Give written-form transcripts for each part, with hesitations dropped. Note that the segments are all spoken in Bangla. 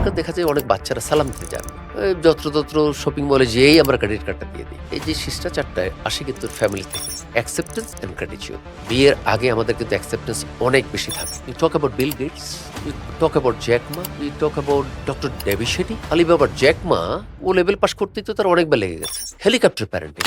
এখনকার দেখা যায় অনেক বাচ্চারা সালাম দিতে যান যত্রতত্র শপিং মলে যেয়েই আমরা ক্রেডিট কার্ডটা দিয়ে দিই। এই যে শিষ্টাচারটায় আসে কিন্তু ফ্যামিলি থেকে, অ্যাকসেপ্টেন্স অ্যান্ড গ্র্যাটিটিউড। বিয়ের আগে আমাদের কিন্তু অ্যাকসেপ্টেন্স অনেক বেশি থাকে। We talk about Bill Gates, we talk about Jack Ma, we talk about doctor Devi Shetty. আলিবাবার জ্যাক মা ও লেভেল পাস করতেই তো তার অনেকবার লেগে গেছে। Helicopter parenting.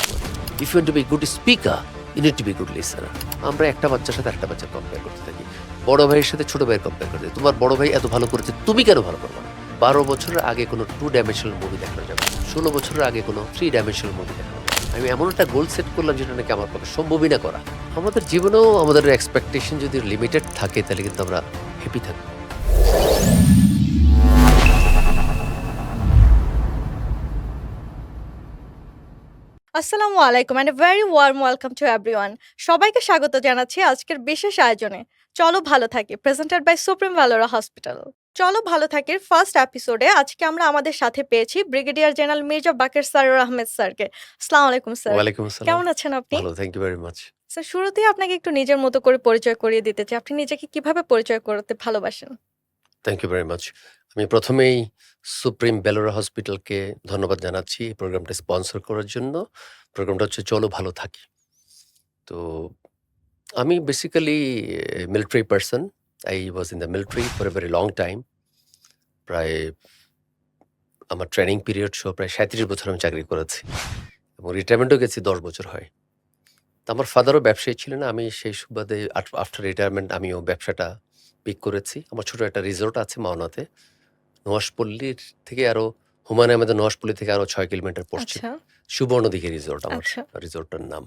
If you want to be good speaker, you need to be good listener. আমরা একটা বাচ্চার সাথে একটা বাচ্চার কম্পেয়ার করতে থাকি, বড় ভাইয়ের সাথে ছোট ভাইয়ের কম্পেয়ার করতে। তোমার বড় ভাই এত ভালো করেছে, তুমি কেন ভালো করবে না? 12 বছরের আগে কোনো 2 ডাইমেনশনাল মুভি দেখানো যাবে, 16 বছরের আগে কোনো 3 ডাইমেনশনাল মুভি দেখানো যাবে। আমি এমন একটা গোল সেট করলাম যেটা নাকি আমার পক্ষে সম্ভবই না করা। আমাদের জীবনেও আমাদের এক্সপেকটেশন যদি লিমিটেড থাকে তাহলে কিন্তু আমরা হ্যাপি থাকবো। আসসালামু আলাইকুম and very warm welcome to everyone. সবাইকে স্বাগত জানাচ্ছি আজকের বিশেষ আয়োজনে চলো ভালো থাকি, presented by supreme Valora hospital. চলো ভালো থাকির ফার্স্ট এপিসোডে আজকে আমরা আমাদের সাথে পেয়েছি ব্রিগেডিয়ার জেনারেল মির্জা বাকের সারোর আহমেদ স্যারকে। আসসালামু আলাইকুম স্যার। ওয়ালাইকুম আসসালাম। কেমন আছেন আপনি? ভালো, thank you very much. Sir, শুরুতেই আপনাকে একটু নিজের মতো করে পরিচয় করিয়ে দিতে চাই। আপনি নিজেকে কিভাবে পরিচয় করতে ভালোবাসেন? Thank you very much. আমি প্রথমেই সুপ্রিম ভ্যালোরা হসপিটালকে ধন্যবাদ জানাচ্ছি এই প্রোগ্রামটা স্পন্সর করার জন্য। প্রোগ্রামটা হচ্ছে চলো ভালো থাকি। তো আমি basically military person. I was in the military for a very long time. প্রায় আমার ট্রেনিং পিরিয়ড সহ প্রায় ৩৭ বছর আমি চাকরি করেছি এবং রিটায়ারমেন্টও গেছি ১০ বছর হয়। তো আমার ফাদারও ব্যবসায়ী ছিলেন। আমি সেই সুবাদে আফটার রিটায়ারমেন্ট আমিও ব্যবসাটা পিক করেছি। আমার ছোট একটা রিসোর্ট আছে মাওনাতে। নোয়াশপল্লীর থেকে আরো হুমায়ুন আহমেদের নোয়াশপল্লী থেকে আরো ৬ কিলোমিটার পশ্চিম। আচ্ছা সুবর্ণদিঘি রিসোর্ট আমার আচ্ছা রিসোর্টটার নাম।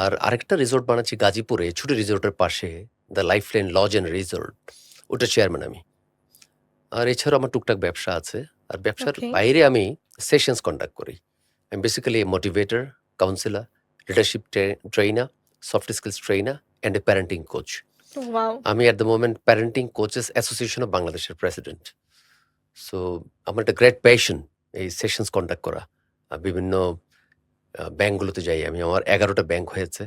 আর আরেকটা রিসোর্ট বানাচ্ছি গাজীপুরে, ছোট রিসোর্টের পাশে, the lifeline lodge and resort. ওটার চেয়ারম্যান আমি। আর এছাড়াও আমার টুকটাক ব্যবসা আছে। আর ব্যবসার ওকে বাইরে আমি সেশনস কন্ডাক্ট করি। আমি basically motivator, counsellor, leadership trainer, soft skills trainer and a parenting coach. Wow আমি at the moment parenting coaches association of বাংলাদেশের প্রেসিডেন্ট। সো আমার একটা গ্রেট প্যাশন এই সেশনস কন্ডাক্ট করা। বিভিন্ন ব্যাংকগুলোতে যাই আমি। আমার ১১টা ব্যাংক হয়েছে।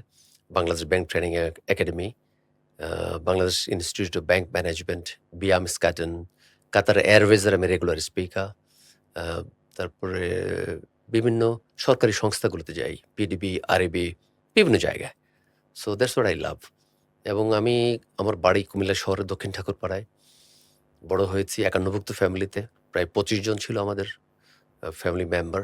Bangladesh bank training academy, Bangladesh institute of bank management, বিয়াম স্কাটন, কাতার এয়ারওয়েজের আমি রেগুলার স্পিকার। তারপরে বিভিন্ন সরকারি সংস্থাগুলোতে যাই, পিডিবি, আরএবি, বিভিন্ন জায়গায়। So that's what I love. এবং আমি আমার বাড়ি কুমিল্লা শহরের দক্ষিণ ঠাকুরপাড়ায়। বড় হয়েছি একান্নভুক্ত ফ্যামিলিতে। প্রায় ২৫ জন ছিল আমাদের ফ্যামিলি মেম্বার।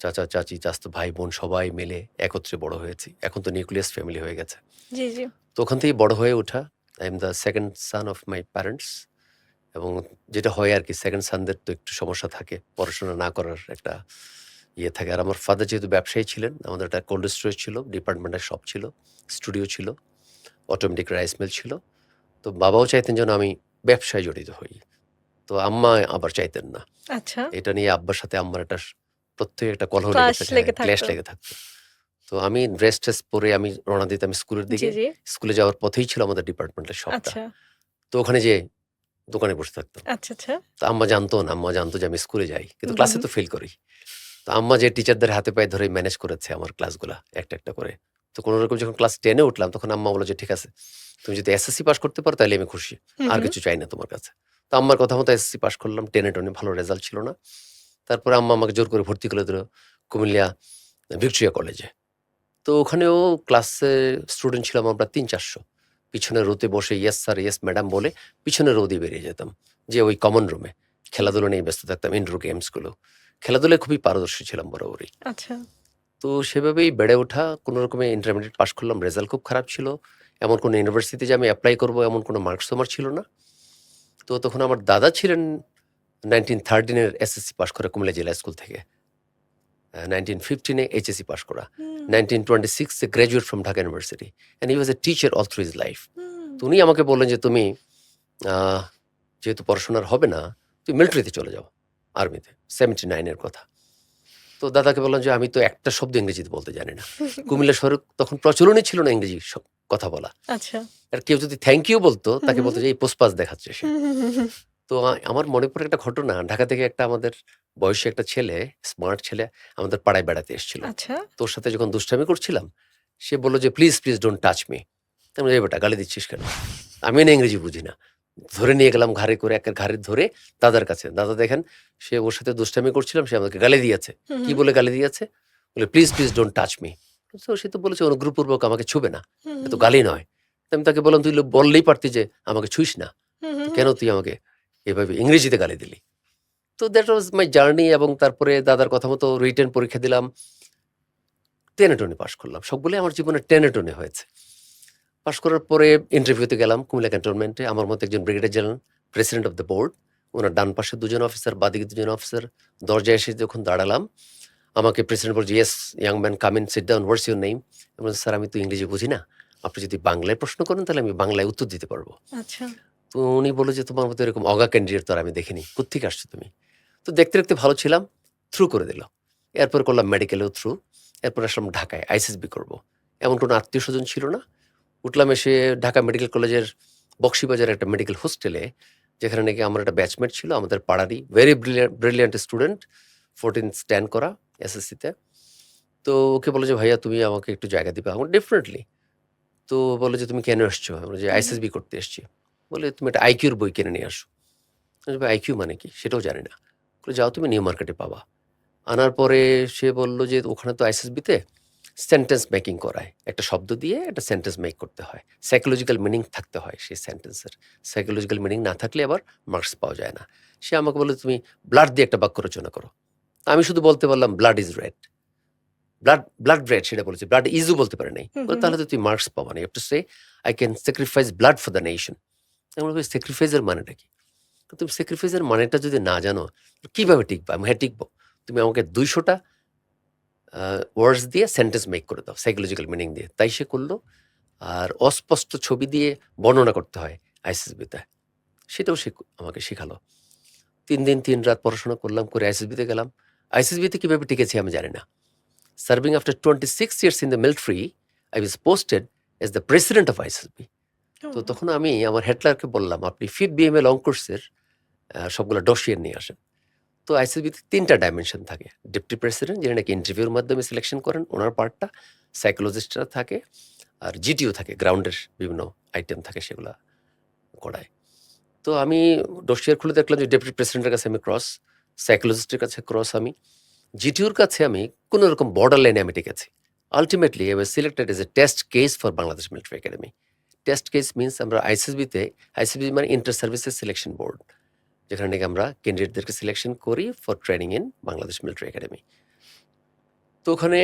চাচা, চাচি, চাচাতো ভাই, বোন সবাই মিলে একত্রে বড় হয়েছি। এখন তো নিউক্লিয়াস ফ্যামিলি হয়ে গেছে। জি জি তো ওখান থেকেই বড় হয়ে ওঠা। I am the second son of my parents. এবং যেটা হয় আরকি, সেকেন্ড সানদের তো একটু সমস্যা থাকে। পড়াশোনা না করার একটা ইয়ে থাকে। আর আমার ফাদার যেহেতু ব্যবসায়ী ছিলেন, আমাদের একটা কোল্ড স্টোরেজ ছিল, ডিপার্টমেন্টাল শপ ছিল, স্টুডিও ছিল, অটোমেটিক রাইস মিল ছিল। তো বাবাও চাইতেন যেন আমি ব্যবসায় জড়িত হই। তো আম্মা আবার চাইতেন না। আচ্ছা এটা নিয়ে আব্বার সাথে আম্মার একটা প্রত্যেক একটা কলহ ক্লাশ লেগে লেগে ক্ল্যাশ থাকতো। লেগে থাকতো। তো আমি ড্রেস টেস পরে আমি রওনা দিতাম স্কুলের জি দিকে। জি স্কুলে যাওয়ার পথেই ছিল আমাদের ডিপার্টমেন্টাল শপটা। আচ্ছা তো ওখানে যেয়ে দোকানে বসে থাকতাম। আচ্ছা আচ্ছা তো আম্মা জানতো না, আম্মা জানতো যে আমি স্কুলে যাই। কিন্তু হুম ক্লাসে হুম তো ফেল করি। তো আম্মা যে টিচারদের হাতে পায়ে ধরে ম্যানেজ করেছে আমার ক্লাসগুলা একটা, একটা করে। তো কোনরকম যখন ক্লাস 10 এ উঠলাম তখন আম্মা বলল যে, "ঠিক আছে, তুমি যদি এসএসসি পাস করতে পারো তাহলে আমি খুশি। হুম আর হুম কিছু চাই না তোমার কাছে।" তো আম্মার কথা মতো এসএসসি পাস করলাম। 10 এ টেনে ভালো রেজাল্ট ছিল না। তারপরে আম্মা আমাকে জোর করে ভর্তি করে দিল কুমিল্লা ভিক্টোরিয়া কলেজে। তো ওখানেও ক্লাসে স্টুডেন্ট ছিলাম আমরা ৩-৪০০। পিছনের রোতে বসে ইয়েস স্যার, ইয়েস ম্যাডাম বলে পিছনের রো দিয়ে বেরিয়ে যেতাম। যে ওই কমন রুমে খেলাধুলা নিয়ে ব্যস্ত থাকতাম, ইনডোর গেমসগুলো। খেলাধুলায় খুবই পারদর্শী ছিলাম বরাবরই। আচ্ছা তো সেভাবেই বেড়ে ওঠা। কোনো রকমে ইন্টারমিডিয়েট পাস করলাম। রেজাল্ট খুব খারাপ ছিল। এমন কোনো ইউনিভার্সিটিতে যে আমি এপ্লাই করব এমন কোনো মার্কস আমার ছিল না। তো তখন আমার দাদা ছিলেন 1913 এর এসএসসি পাস করে কুমিল্লা জেলা স্কুল থেকে। 1915 এ এইচএসসি পাস করা। হুম 1926 এ graduate from Dhaka university and he was a teacher all through his life. Hmm তো উনি আমাকে বললেন যে, "তুমি আহ যেহেতু পড়াশোনার হবে না, তুমি মিলিটারিতে চলে যাও, আর্মিতে।" 79 এর কথা। তো দাদাকে বললাম যে, "আমি তো একটা শব্দ ইংরেজিতে বলতে জানি না।" কুমিল্লা শহরে তখন প্রচলনই ছিল না ইংরেজি কথা বলা। আচ্ছা আর কেউ যদি থ্যাংক ইউ বলতো, হুম তাকে হুম বলতো যে, "এই পোসপাস দেখাচ্ছে সে।" হুম হুম হুম হুম তো আমার মনে পড়ে একটা ঘটনা। ঢাকা থেকে একটা আমাদের বয়সী একটা ছেলে, স্মার্ট ছেলে আমাদের পাড়ায় বেড়াতে এসেছিল। আচ্ছা তোর সাথে যখন দুষ্টামি করছিলাম, সে বলল যে, "please, please don't touch me." আমি বললাম, "এই বেটা গালি দিচ্ছিস কেন? আমি না ইংরেজি বুঝি না।" ধরে নিয়ে গেলাম ঘাড়ে করে, একের ঘাড়ে ধরে দাদার কাছে। দাদা দেখেন সে ওর সাথে দুষ্টামি করছিলাম, সে আমাকে গালি দিয়েছে। হুম, কি হুম। বলে গালি দিয়েছে? বলে, "please, please don't touch me." So সে তো বলেছে অনুগ্রহপূর্বক আমাকে ছুবে না। হুম, এ হুম, তো হুম। গালি নয়। তো আমি তাকে বললাম, "তুই বললেই পারতি যে আমাকে ছুঁইস না। হুম, তো হুম, কেন হুম। তুই আমাকে এভাবে ইংরেজিতে গালি দিলি?" তো দ্যাট ওয়াজ মাই জার্নি এবং তারপরে দাদার কথা মতো রিটেন পরীক্ষা দিলাম। টেনে টুনে পাস করলাম। সবগুলোই আমার জীবনে টেনে টুনে হয়েছে। পাস করার পরে ইন্টারভিউতে গেলাম কুমিল্লা ক্যান্টনমেন্টে। আমার মতো একজন brigadier general, president of the board. উনার ডান পাশে ২ জন অফিসার, বাঁদিকে ২ জন অফিসার। দরজায় এসে যখন দাঁড়ালাম, আমাকে প্রেসিডেন্ট বলছে, "yes, young man come in, sit down. What's your name?" আমি বলছি, "স্যার আমি তো ইংরেজি বুঝি না। আপনি যদি বাংলায় প্রশ্ন করেন তাহলে আমি বাংলায় উত্তর দিতে পারবো।" আচ্ছা। তো উনি বলল যে, "তোমার মতো এরকম অগা ক্যান্ডিডেট তো আর আমি দেখিনি। কোত্থেকে আসছো তুমি?" তো দেখতে, দেখতে ভালো ছিলাম। থ্রু করে দিল। এরপর করলাম মেডিকেলেও থ্রু। এরপর আসলাম ঢাকায় আইসিএসবি করব। এমন কোনো আত্মীয়স্বজন ছিল না। উঠলাম এসে ঢাকা মেডিকেল কলেজের বকশীবাজারের একটা মেডিকেল হোস্টেলে, যেখানে নাকি আমার একটা ব্যাচমেট ছিল আমাদের পাড়ারই, ভেরি ব্রিলিয়ান্ট স্টুডেন্ট, 14 স্ট্যান্ড করা এসএসসিতে। তো ওকে বলল যে, "ভাইয়া তুমি আমাকে একটু জায়গা দিবা?" আমি বললাম, "ডেফিনিটলি।" তো বলল যে, "তুমি কেন এসছো?" আমি বললাম যে, হুম, হুম। "আইসিএসবি করতে এসছি।" বলে, "তুমি একটা আইকিউর বই কিনে নিয়ে আসো।" আমি বললাম, "আইকিউ মানে কি?" সেটাও জানি না। বলল, "যাও তুমি নিউ মার্কেটে পাবা।" আনার পরে সে বলল যে, "ওখানে তো আইসিএসবিতে সেন্টেন্স মেকিং করায়। একটা শব্দ দিয়ে একটা সেন্টেন্স মেক করতে হয়। সাইকোলজিক্যাল মিনিং থাকতে হয় সেই সেন্টেন্সের। সাইকোলজিক্যাল মিনিং না থাকলে আবার মার্কস পাওয়া যায় না।" সে আমাকে বলল, "তুমি ব্লাড দিয়ে একটা বাক্য রচনা করো।" আমি শুধু বলতে পারলাম, "blood is red." Blood red সেটা বলেছি। ব্লাড ইজও বলতে পারি নাই। হুম, বলল, হুম, "তাহলে হুম। তো তুই মার্কস পাবা না। You have to say, I can sacrifice blood for the nation." আমি বললাম, "স্যাক্রিফাইস এর মানেটা কি?" তুমি স্যাক্রিফাইস এর মানেটা যদি না জানো, কিভাবে টিকবা? আমি, "হ্যাঁ, টিকবো। তুমি আমাকে ২০০ টা ওয়ার্ডস দিয়ে সেন্টেন্স মেক করে দাও সাইকোলজিক্যাল মিনিং দিয়ে।" তাই সে করল। আর অস্পষ্ট ছবি দিয়ে বর্ণনা করতে হয় আইসিএসবিতে। সেটাও সে আমাকে শিখালো। ৩ দিন ৩ রাত পড়াশোনা করলাম, করে আইসিএসবিতে গেলাম। আইসিএসবিতে কিভাবে টিকেছি আমি জানি না। Serving after 26 years in the military, I was posted as the president of ICSB. তো ও! তখন আমি আমার হেড ক্লার্ককে বললাম, "আপনি 5th বিএমএ লং কোর্সের সবগুলা ডসিয়ে নিয়ে আসেন।" তো আইসিএসবিতে ৩ টা ডাইমেনশন থাকে। ডেপুটি প্রেসিডেন্ট যিনি নাকি ইন্টারভিউর মাধ্যমে সিলেকশন করেন, উনার পার্টটা, সাইকোলজিস্টরা থাকে, আর জিটিও থাকে, গ্রাউন্ডের বিভিন্ন আইটেম থাকে সেগুলা করায়। তো আমি ডসিয়ার খুলে দেখলাম যে ডেপুটি প্রেসিডেন্টের কাছে আমি ক্রস, সাইকোলজিস্টের কাছে ক্রস আমি, জিটিওর কাছে আমি কোনো রকম বর্ডার লাইনে আমি টিকেছি। Ultimately I was selected as a test case for Bangladesh military academy. Test case means আমরা আইসিএসবিতে, আইসিএসবি মানে ইন্টার সার্ভিসেস সিলেকশন বোর্ড, যেখানে নাকি আমরা ক্যান্ডিডেটদেরকে সিলেকশন করি for training in Bangladesh military academy. তো ওখানে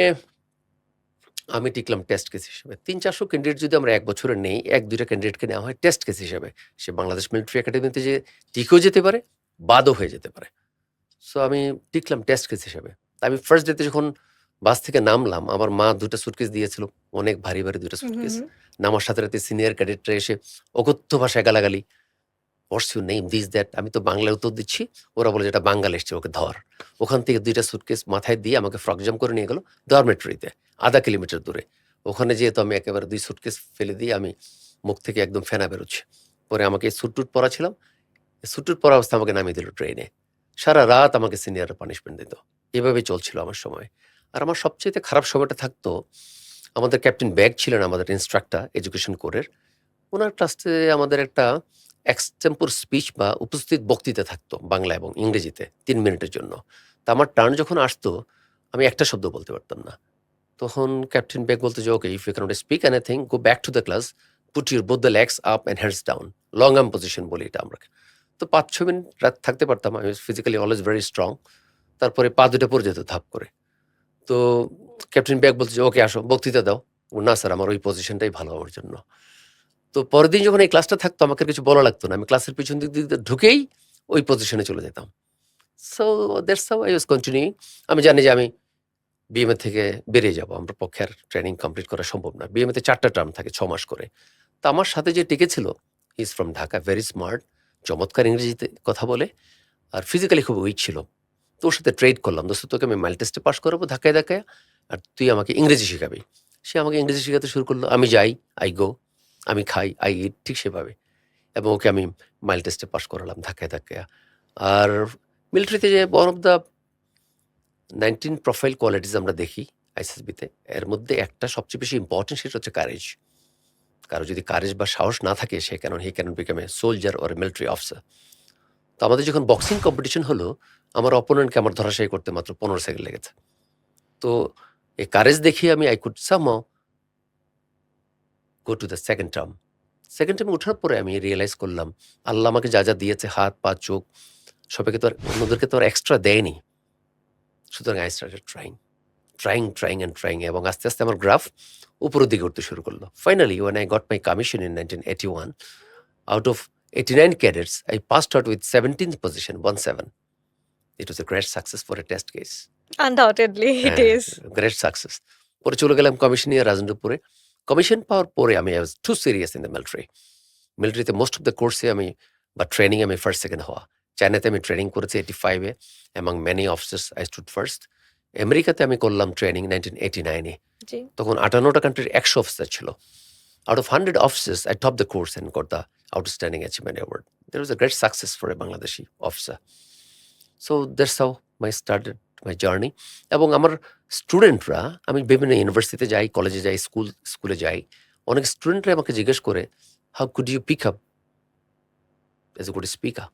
আমি টিকলাম টেস্ট কেস হিসেবে। ৩-৪০০ ক্যান্ডিডেট যদি আমরা ১ বছরে নেই, ১-২ টা ক্যান্ডিডেটকে নেওয়া হয় টেস্ট কেস হিসেবে। সে বাংলাদেশ মিলিটারি একাডেমিতে যে টিকেও যেতে পারে, বাদও হয়ে যেতে পারে। সো আমি টিকলাম টেস্ট কেস হিসেবে। আমি ফার্স্ট ডেতে যখন বাস থেকে নামলাম, আমার মা ২ টা সুটকেস দিয়েছিল। অনেক ভারী, ভারী ২ টা হুম, হুম, সুটকেস। হুম। নামার সাথে, সাথে সিনিয়র ক্যাডেটরা এসে অকথ্য ভাষায় গালাগালি। "হোয়াটস ইউর নেম? This that." আমি তো বাংলায় উত্তর দিচ্ছি। ওরা বলে যে, "এটা বাঙ্গাল এসছে, ওকে ধর।" ওখান থেকে ২ টা সুটকেস মাথায় দিয়ে আমাকে ফ্রক জাম্প করে নিয়ে গেল ডরমেটরিতে, ০.৫ কিলোমিটার দূরে। ওখানে যেয়ে তো আমি একেবারে ২ সুটকেস ফেলে দিয়ে আমি মুখ থেকে একদম ফেনা বেরোচ্ছে। পরে আমাকে স্যুট-টুট পরা ছিলাম। স্যুট-টুট পরা অবস্থায় আমাকে নামিয়ে দিল ট্রেনে। সারারাত আমাকে সিনিয়ররা পানিশমেন্ট দিত। এভাবেই চলছিল আমার সময়। আর আমার সবচাইতে খারাপ সময়টা থাকতো, আমাদের ক্যাপ্টেন ব্যাগ ছিলেন আমাদের ইন্সট্রাক্টর এডুকেশন কোরের। উনার ক্লাসে আমাদের একটা এক্সটেম্পোর স্পিচ বা উপস্থিত বক্তৃতা থাকতো বাংলা এবং ইংরেজিতে ৩ মিনিটের জন্য। তো আমার টার্ন যখন আসতো, আমি একটা শব্দ বলতে পারতাম না। তখন ক্যাপ্টেন বেক বলতো যে, "okay, if you can't speak anything, go back to the class, put your both the legs up and hands down." Long arm position বলি এটা আমরা। তো ৫-৬ মিনিট রাত থাকতে পারতাম। আমি ফিজিক্যালি অলওয়েজ ভেরি স্ট্রং। তারপরে পা ২ টা পড়ে যেত ধাপ করে। তো ক্যাপ্টেন ব্যাক বলছে যে, "ওকে আসো, বক্তৃতা দাও।" "না স্যার, আমার ওই পজিশনটাই ভালো আমার জন্য।" তো পরের দিন যখন এই ক্লাসটা থাকতো আমাকে আর কিছু বলা লাগতো না। আমি ক্লাসের পিছন দিক দিয়ে ঢুকেই ওই পজিশনে চলে যেতাম। So that's how I was continuing. আমি জানি যে আমি বিএমএ থেকে বেরিয়ে যাবো। আমার পক্ষে আর ট্রেনিং কমপ্লিট করা সম্ভব না। বিএমএ তে ৪ টা টার্ম থাকে ৬ মাস করে। তো আমার সাথে যে টিকেছিল, he is from Dhaka, very smart, চমৎকার ইংরেজিতে কথা বলে, আর ফিজিক্যালি খুব উইক ছিল। তো ওর সাথে ট্রেড করলাম। "দোস্ত তোকে আমি মাইল টেস্টে পাস করাবো ধাক্কায়, ধাক্কায়। আর তুই আমাকে ইংরেজি শিখাবি।" সে আমাকে ইংরেজি শিখাতে শুরু করলো। আমি যাই, আই গো, আমি খাই, আই ইট, ঠিক সেভাবে। এবং ওকে আমি মাইল টেস্টে পাস করালাম ধাক্কায়, ধাক্কায়। আর মিলিটারিতে যে one of the 19 profile qualities আমরা দেখি আইসিএসবিতে। এর মধ্যে একটা সবচেয়ে বেশি ইম্পোর্টেন্ট, সেটা হচ্ছে কারেজ। কারো যদি কারেজ বা সাহস না থাকে সে he can't become a soldier or a military officer. তো আমাদের যখন বক্সিং কম্পিটিশন হলো, আমার অপোনেন্টকে আমার ধরাশায়ী করতে মাত্র 15 সেকেন্ড লেগেছে। তো এই কারেজ দেখিয়ে আমি I could somehow go to the second term. Second টার্মে ওঠার পরে আমি রিয়ালাইজ করলাম, আল্লাহ আমাকে যা দিয়েছে হাত, পা, চোখ সবাইকে তো আর অন্যদেরকে তো আর এক্সট্রা দেয়নি। সুতরাং আই স্টার্টেড ট্রাইং এবং আস্তে, আস্তে আমার গ্রাফ উপরের দিকে উঠতে শুরু করলো। Finally when I got my commission in 1981, out of 89 cadets, I passed out with 17th position, 17. It was a great success for a test case. Undoubtedly it হ্যাঁ, ইজ। Great success. পরে চলে গেলাম কমিশন নিয়ে রাজেন্দ্রপুরে। কমিশন পাওয়ার পরে আমি I was too serious in the military. মিলিটারিতে মোস্ট অফ দ্য কোর্সে আমি বা ট্রেনিং আমি ফার্স্ট সেকেন্ড হওয়া। চায়নাতে আমি ট্রেনিং করেছি 85-এ, among many officers I stood first. আমেরিকাতে আমি করলাম ট্রেনিং 1989-এ। জি। তখন 58টা কান্ট্রির 100 অফিসার ছিল। Out of 100 officers, I topped the course and got the Outstanding Achievement Award. There was a great success for a Bangladeshi officer. So that's how I started my journey. এবং আমার স্টুডেন্টরা, আমি বিভিন্ন ইউনিভার্সিটিতে যাই, কলেজে যাই, স্কুলে যাই, অনেক স্টুডেন্টরা আমাকে জিজ্ঞেস করে, how could you pick up as a good speaker?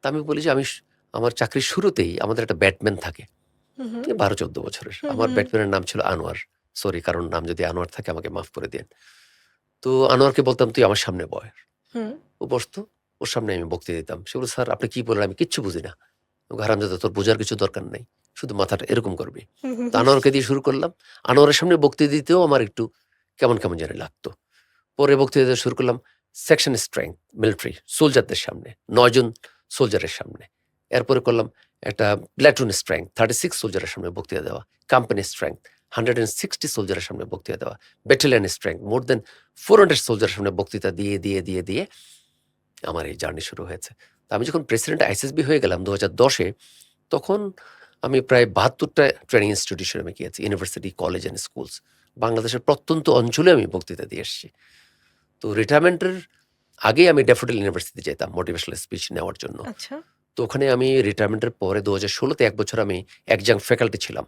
তা আমি বলি যে আমার চাকরির শুরুতেই আমাদের একটা ব্যাটম্যান থাকে, হুম হুম 12-14 বছরের। হুম আমার হুম ব্যাটম্যানের নাম ছিল আনোয়ার। সরি, কারণ নাম যদি আনোয়ার থাকে আমাকে মাফ করে দিন। তো আনোয়ারকে বলতাম, তুই আমার সামনে বয়। হুম ও বসতো, ওর সামনে আমি বক্তৃতা দিতাম। সে বলল, স্যার আপনি কি বলেন, আমি কিচ্ছু বুঝি না। হারামজাদা, তোর বোঝার কিছু দরকার নাই, শুধু মাথাটা এরকম করবি। হুম হুম তো আনোয়ারকে দিয়ে শুরু করলাম। আনোয়ারের সামনে বক্তৃতা দিতেও আমার একটু কেমন কেমন জানি লাগতো। পরে বক্তৃতা দিতে শুরু করলাম সেকশন স্ট্রেংথ, মিলিটারি সোলজারদের সামনে, 9 জন সোলজারের সামনে। এরপরে করলাম একটা প্ল্যাটুন স্ট্রেংথ, 36 সোলজারের সামনে বক্তৃতা দেওয়া। কোম্পানি স্ট্রেংথ, 160 সোলজারের সামনে বক্তৃতা দেওয়া। ব্যাটালিয়ন স্ট্রেংথ, মোর দেন 400 সোলজারের সামনে বক্তৃতা দিয়ে আমার এই জার্নি শুরু হয়েছে। তো আমি যখন প্রেসিডেন্ট আইএসএসবি হয়ে গেলাম 2010-এ, তখন আমি প্রায় 72টা ট্রেনিং ইনস্টিটিউশনে আমি গিয়েছি, ইউনিভার্সিটি, কলেজ অ্যান্ড স্কুলস। বাংলাদেশের প্রত্যন্ত অঞ্চলে আমি বক্তৃতা দিয়ে এসেছি। তো রিটায়ারমেন্টের আগে আমি ড্যাফোডিল ইউনিভার্সিটি যেতাম মোটিভেশনাল স্পিচ নেওয়ার জন্য। আচ্ছা। তো ওখানে আমি রিটায়ারমেন্টের পরে 2016-তে 1 বছর আমি অ্যাডজাংক্ট ফ্যাকাল্টি ছিলাম।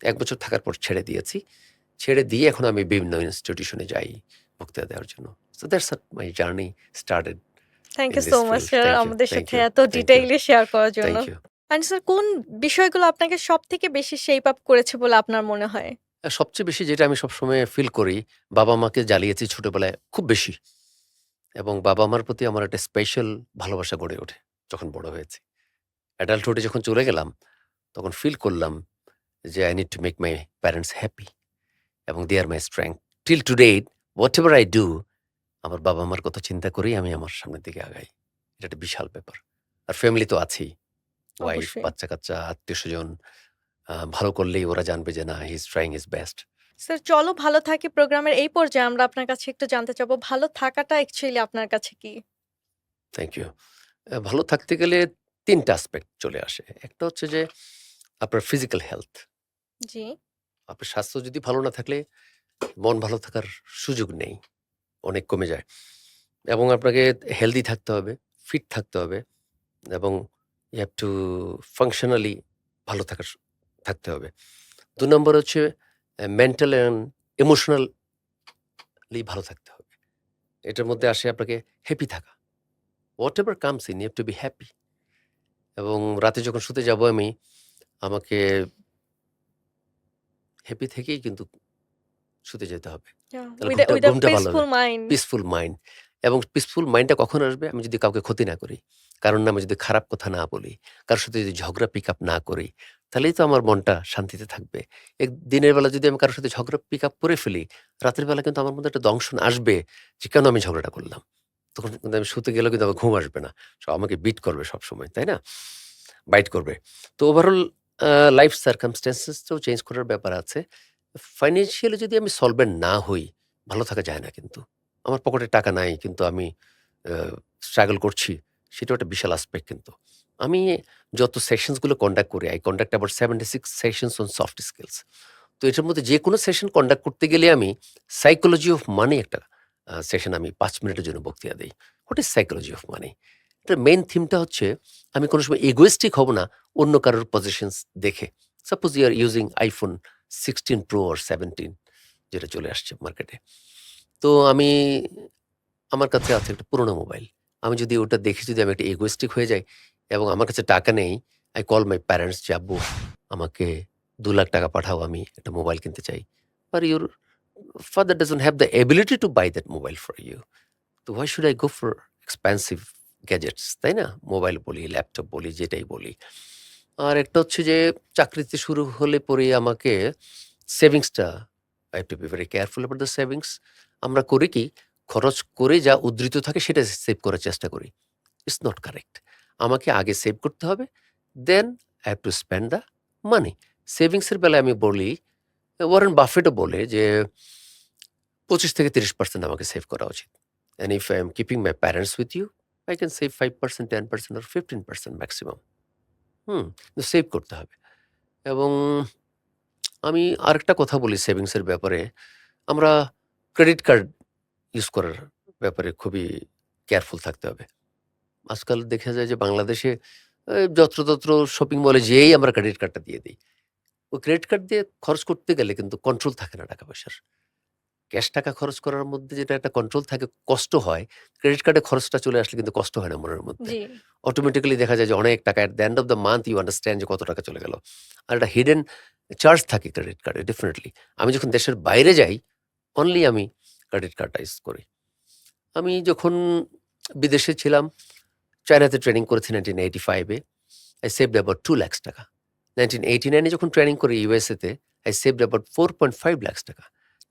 1 বছর থাকার পর ছেড়ে দিয়েছি। ছেড়ে দিয়ে এখন আমি বিভিন্ন ইনস্টিটিউশনে যাই বক্তৃতা দেওয়ার জন্য। So that's my journey started thank in you this so much field. Sir thank you, আমাদের থ্যাংক সাথে ইউ, এত থ্যাংক ইউ, ডিটেইলি শেয়ার করার জন্য। Thank you. অ্যান্ড স্যার কোন বিষয়গুলো আপনাকে সবথেকে বেশি শেপ আপ করেছে বলে আপনার মনে হয়? সবচেয়ে বেশি যেটা আমি সবসময় ফিল করি, বাবা-মাকে জ্বালিয়েছি ছোটবেলায় খুব বেশি, এবং বাবা-মার প্রতি আমার একটা স্পেশাল ভালোবাসা গড়ে ওঠে যখন বড় হয়েছি। অ্যাডাল্টহুডে যখন চলে গেলাম, তখন ফিল করলাম যে I need to make my parents happy, এবং they are my strength. Till today whatever I do, আমার বাবা-মার কথা চিন্তা করেই আমি আমার সামনের দিকে আগাই। এটা একটা বিশাল ব্যাপার। আর ফ্যামিলি তো আছেই। ওয়াইফ, অবশ্যই। বাচ্চা-কাচ্চা, আত্মীয়স্বজন ভালো করলেই ওরা জানবে যে না, he is trying his best. Sir চলো ভালো থাকি প্রোগ্রামের এই পর্যায়ে আমরা আপনার কাছে একটু জানতে চাবো ভালো থাকাটা অ্যাকচুয়ালি আপনার কাছে কি? Thank you. ভালো থাকতে গেলে ৩ টা অ্যাসপেক্ট চলে আসে। একটা হচ্ছে যে আপনার ফিজিক্যাল হেলথ। জি। আপনার স্বাস্থ্য যদি ভালো না থাকলে মন ভালো থাকার সুযোগ নেই, অনেক কমে যায়। এবং আপনাকে হেলদি থাকতে হবে, ফিট থাকতে হবে, এবং ইউ হ্যাভ টু ফাংশনালি ভালো থাকতে হবে। ২ নম্বর হচ্ছে মেন্টাল অ্যান্ড ইমোশনালি ভালো থাকতে হবে। এটার মধ্যে আসে আপনাকে হ্যাপি থাকা। Whatever comes in, you have to be happy. এবং রাতে যখন শুতে যাব আমি, আমাকে হ্যাপি থেকেই কিন্তু শুতে যেতে হবে। তাহলে উইথ আ ঘুমটা ভালো হবে। Peaceful mind. Peaceful mind. এবং পিসফুল মাইন্ডটা কখন আসবে? আমি যদি কাউকে ক্ষতি না করি, কারোর নামে যদি খারাপ কথা না বলি, কারোর সাথে যদি ঝগড়া পিক আপ না করি, তাহলেই তো আমার মনটা শান্তিতে থাকবে। দিনের বেলা যদি আমি কারোর সাথে ঝগড়া পিক আপ করে ফেলি, রাতের বেলা কিন্তু আমার মধ্যে একটা দংশন আসবে যে কেন আমি ঝগড়াটা করলাম? তখন কিন্তু আমি শুতে গেলেও কিন্তু আমার ঘুম আসবে না। আমাকে বিট করবে সবসময়, তাই না? বাইট করবে। তো ওভারঅল লাইফ সার্কামস্ট্যান্সেস টাও চেঞ্জ করার ব্যাপার আছে। ফাইন্যান্সিয়ালি যদি আমি সলভেন্ট না হই, ভালো থাকা যায় না কিন্তু। আমার পকেটে টাকা নাই কিন্তু আমি আ স্ট্রাগল করছি, সেটাও একটা বিশাল অ্যাসপেক্ট কিন্তু। আমি যত সেশনস গুলো কন্ডাক্ট করি, I conduct about 76 sessions on soft skills. তো এটার মধ্যে যেকোনো সেশন কন্ডাক্ট করতে গেলে আমি সাইকোলজি অফ মানি একটা সেশন আমি ৫ মিনিটের জন্য বক্তৃতা দেই। What is psychology of money? এটার মেইন থিমটা হচ্ছে আমি কোনো সময় ইগোইস্টিক হব না অন্য কারোর পজিশনস দেখে। Suppose you are using iPhone 16 Pro or 17, যেটা চলে আসছে মার্কেটে। তো আমার কাছে আছে একটা পুরোনো মোবাইল। আমি যদি ওটা দেখে যদি আমি একটা egoistic হয়ে যাই এবং আমার কাছে টাকা নেই, I call my parents যে, "আব্বু আমাকে ৳2,00,000 পাঠাও, আমি একটা মোবাইল কিনতে চাই।" But your father doesn't have the ability to buy that mobile for you. তো why should I go for expensive gadgets, তাই না? মোবাইল বলি, ল্যাপটপ বলি, যেটাই বলি। আর একটা হচ্ছে যে চাকরিতে শুরু হলে পরেই আমাকে সেভিংসটা I have to be very careful about the savings. আমরা করি কি? খরচ করে যা উদ্ধৃত থাকে সেটা সেভ করার চেষ্টা করি। It's not correct. আমাকে আগে সেভ করতে হবে। Then I have to spend the money. Savings এর বেলায় আমি বলি, ওয়ারেন বাফেটও বলে যে 25-30% আমাকে সেভ করা উচিত। And if I am keeping my parents with you, I can save 5%, 10% or 15% maximum. কিন্তু সেভ করতে হবে। এবং আমি আরেকটা কথা বলি সেভিংস এর ব্যাপারে। আমরা ক্রেডিট কার্ড ইউজ করার ব্যাপারে খুবই কেয়ারফুল থাকতে হবে। আজকাল দেখা যায় যে বাংলাদেশে যত্রতত্র শপিং মলে যেয়েই আমরা ক্রেডিট কার্ডটা দিয়ে দিই। ওই ক্রেডিট কার্ড দিয়ে খরচ করতে গেলে কিন্তু কন্ট্রোল থাকে না টাকা-পয়সার। ক্যাশ টাকা খরচ করার মধ্যে যেটা একটা কন্ট্রোল থাকে, কষ্ট হয়। ক্রেডিট কার্ডে খরচটা চলে আসলে কিন্তু কষ্ট হয় না মনের মধ্যে। জি। অটোমেটিক্যালি দেখা যায় যে অনেক টাকা at the end of the month you understand যে কত টাকা চলে গেল। আর একটা হিডেন চার্জ থাকে ক্রেডিট কার্ডে ডেফিনিটলি। আমি যখন দেশের বাইরে যাই, অনলি আমি ক্রেডিট কার্ডটা ইউজ করি। আমি যখন বিদেশে ছিলাম, চায়নাতে ট্রেনিং করেছি 1985 এ। I saved about ৳2,00,000 1989 এ যখন ট্রেনিং করি ইউএসএ তে, I saved about ৳4.5 লাখ।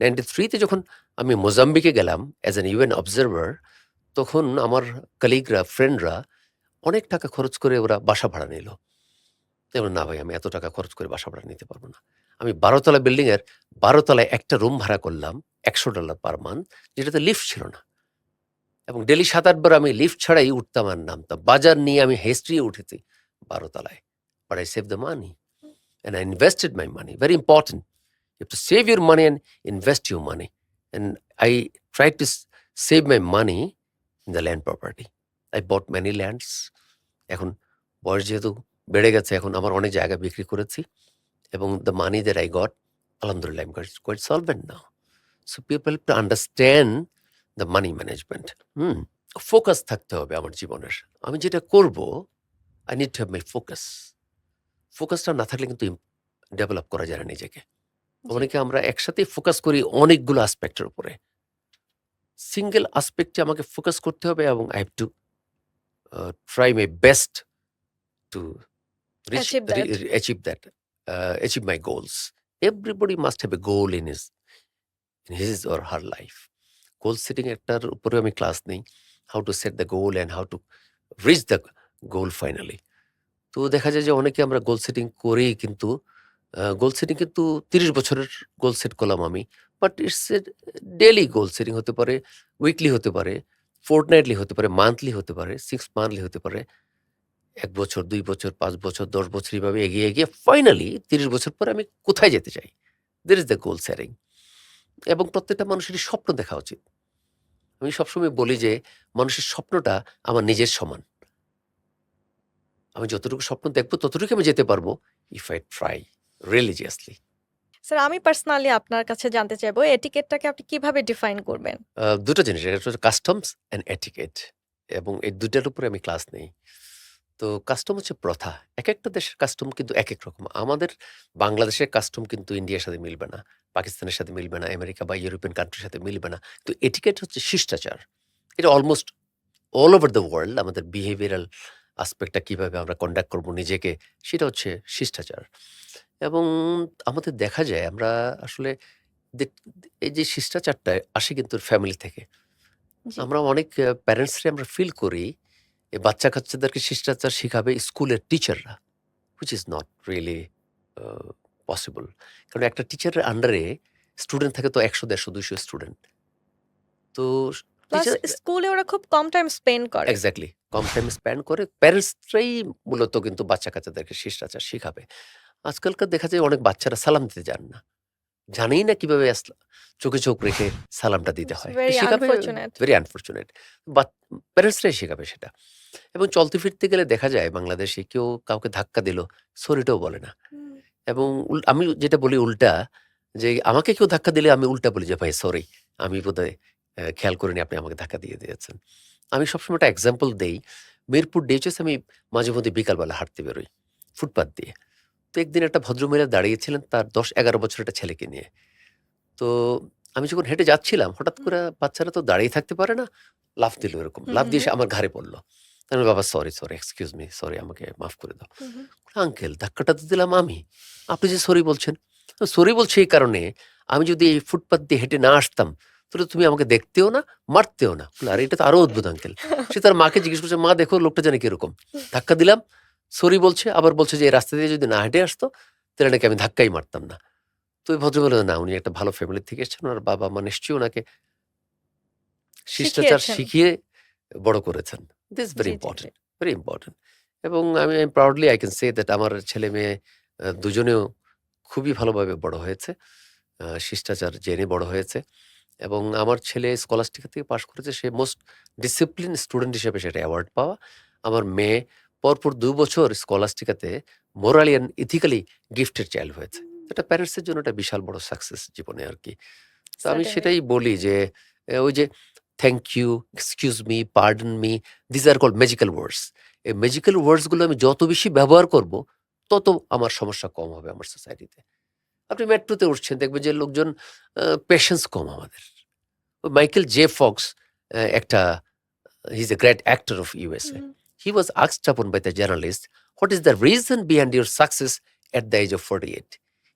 93 তে যখন আমি মোজাম্বিকে গেলাম অ্যাজ অ্যান ইউএন অবজারভার, তখন আমার কলিগরা, ফ্রেন্ডরা অনেক টাকা খরচ করে ওরা বাসা ভাড়া নিল। আমি বললাম, "না ভাই, আমি এত টাকা খরচ করে বাসা ভাড়া নিতে পারব না।" আমি ১২ তলা বিল্ডিং এর ১২ তলায় একটা রুম ভাড়া করলাম $১০০ পার মান্থ, যেটাতে লিফট ছিল না। এবং ডেইলি ৭-৮ বার আমি লিফট ছাড়াই উঠতাম আর নামতাম। বাজার নিয়ে আমি হেঁচড়িয়ে উঠেছি ১২ তলায়। But I saved the money and I invested my money. Very important. You have to save your money and invest your money. And I tried to save my money in the land property. I bought many lands. এখন বয়স যেহেতু বেড়ে গেছে, এখন আমার অনেক জায়গা বিক্রি করেছি এবং the money that I got, alhamdulillah, I'm quite solvent now. So people have to understand the money management. Focus থাকতে হবে আমার জীবনের। আমি যেটা করব, I need to have my focus. ফোকাসটা না থাকলে কিন্তু ডেভেলপ করা যায় না নিজেকে। জি। অনেকে আমরা একসাথেই ফোকাস করি অনেকগুলো অ্যাসপেক্টের উপরে। সিঙ্গেল অ্যাসপেক্টে আমাকে ফোকাস করতে হবে এবং I have to try my best to Achieve that. achieve my goals. Everybody must have a goal in his or her life. Goal setting একটার উপরে আমি ক্লাস নেই। How to set the goal and how to reach the goal finally. তো দেখা যায় যে অনেকে আমরা গোল সেটিং করেই কিন্তু গোল সেটিং কিন্তু ৩০ বছরের গোল সেট করলাম আমি। But it's a daily goal setting হতে পারে, উইকলি হতে পারে, ফোর্টনাইটলি হতে পারে, মান্থলি হতে পারে, 6 মান্থলি হতে পারে। ১ বছর, ২ বছর, ৫ বছর, ১০ বছর এভাবে এগিয়ে ফাইনালি ৩০ বছর পরে আমি কোথায় যেতে চাই? That is the goal setting. এবং প্রত্যেকটা মানুষেরই স্বপ্ন দেখা উচিত। আমি সবসময় বলি যে মানুষের স্বপ্নটা আমার নিজের সমান। আমি যতটুকু স্বপ্ন দেখব ততটুকু আমি যেতে পারবো if I try religiously. Sir, আমি পার্সোনালি আপনার কাছে জানতে চাইবো এটিকেটটাকে আপনি কিভাবে ডিফাইন করবেন? ২ টা জিনিস, একটা হচ্ছে কাস্টমস অ্যান্ড এটিকেট, এবং এই ২ টার উপরে আমি ক্লাস নেই। তো কাস্টম হচ্ছে প্রথা। একেকটা দেশের কাস্টম কিন্তু একেক রকম। আমাদের বাংলাদেশের কাস্টম কিন্তু ইন্ডিয়ার সাথে মিলবে না, পাকিস্তানের সাথে মিলবে না, আমেরিকা বা ইউরোপিয়ান কান্ট্রির সাথে মিলবে না। তো এটিকেট হচ্ছে শিষ্টাচার। এটা almost all over the world আমাদের বিহেভিয়ারাল অ্যাসপেক্টটা কিভাবে আমরা কন্ডাক্ট করব নিজেকে, সেটা হচ্ছে শিষ্টাচার। এবং আমাদের দেখা যায় আমরা আসলে দে- এই যে শিষ্টাচারটা আসে কিন্তু ফ্যামিলি থেকে। জি। আমরা অনেক প্যারেন্টসরা আমরা ফিল করি এই বাচ্চা কাচ্চাদেরকে শিষ্টাচার শিখাবে স্কুলের টিচাররা, which is not really possible. কারণ একটা টিচারের আন্ডারে স্টুডেন্ট থাকে তো ১০০, ১৫০, ২০০ স্টুডেন্ট। তো প্লাস টিচার স্কুলে ওরা খুব কম টাইম স্পেন্ড করে। এক্সাক্টলি কম টাইম স্পেন্ড করে। প্যারেন্টসরাই মূলত কিন্তু বাচ্চা-কাচ্চাদেরকে শিষ্টাচার শিখাবে। আজকালকার দেখা যায় অনেক বাচ্চারা সালাম দিতে জানে না। জানেই না কিভাবে চোখে চোখ রেখে সালামটা দিতে ইটস হয়। ভেরি শিখাবে আনফরচুনেট। Very unfortunate. প্যারেন্টসরাই শিখাবে সেটা। এবং চলতে ফিরতে গেলে দেখা যায় বাংলাদেশে কেউ কাউকে ধাক্কা দিল, সরিটাও বলে না। এবং আমি যেটা বলি উল্টা, যে আমাকে কেউ ধাক্কা দিলে আমি উল্টা বলি যে, "ভাই সরি, আমি বোধহয় খেয়াল করিনি আপনি আমাকে ধাক্কা দিয়ে দিয়েছেন। আমি সবসময় একটা এক্সাম্পল দেই। মিরপুর ডিএইচএস আমি মাঝে মধ্যে বিকালবেলা হাঁটতে বেরোই ফুটপাত দিয়ে। তো একদিন একটা ভদ্রমহিলা দাঁড়িয়েছিলেন তার ১০-১১ বছরের একটা ছেলেকে নিয়ে। তো আমি যখন হেঁটে যাচ্ছিলাম হঠাৎ হুম, করে বাচ্চারা তো দাঁড়িয়ে থাকতে পারে না। লাফ দিল এরকম। হুম, লাফ হুম, দিয়ে হুম, এসে আমার ঘাড়ে পড়ল। আমি বললাম, "বাবা sorry, sorry, excuse me, sorry আমাকে মাফ করে দাও।" হুম, হুম। আঙ্কেল ধাক্কাটা তো দিলাম আমি। আপনি যে সরি বলছেন। সরি বলছি এই কারণে আমি যদি এই ফুটপাত দিয়ে হেঁটে না আসতাম তাহলে তুমি আমাকে দেখতেও না, মারতেও না। বললাম, "আরে এটা তো আরো অদ্ভুত আঙ্কেল।" সে তার মাকে জিজ্ঞেস করছে, "মা দেখো লোকটা জানি কিরকম। ধাক্কা দিলাম, সরি বলছে, আবার বলছে যে এই রাস্তা দিয়ে যদি না হেঁটে আসতো তাহলে নাকি আমি ধাক্কাই মারতাম না।" তো ওই ভদ্রমহিলা না উনি একটা ভালো ফ্যামিলি থেকে এসেছেন। উনার বাবা-মা নিশ্চয়ই উনাকে শিষ্টাচার শিখিয়েছেন। শিখিয়ে বড় করেছেন। This very G, G, G. Important, very important. এবং আমি proudly I can say that আমার ছেলে-মেয়ে দুজনেও খুবই ভালোভাবে বড় হয়েছে। শিষ্টাচার জেনে বড় হয়েছে এবং আমার ছেলে স্কলাস্টিকা থেকে পাস করেছে। সে মোস্ট ডিসিপ্লিন স্টুডেন্ট হিসেবে সেটা অ্যাওয়ার্ড পাওয়া। আমার মেয়ে পরপর ২ বছর স্কলাস্টিকাতে morally and ethically gifted child হয়েছে। এটা প্যারেন্টস এর জন্য একটা বিশাল বড় সাকসেস জীবনে আরকি। তো আমি সার্টেনলি। সেটাই বলি যে ওই যে thank you, excuse me, pardon me, this are called magical words. এই ম্যাজিক্যাল ওয়ার্ডস গুলো আমি যত বেশি ব্যবহার করব, তত আমার সমস্যা কম হবে আমার সোসাইটিতে। আপনি মেট্রোতে উঠছেন দেখবেন যে লোকজন পেশেন্স কম আমাদের। মাইকেল জে ফক্স একটা he is a great actor of hmm, USA. Hmm. He was asked upon by the journalist, "What is the reason behind your success at the age of 48?"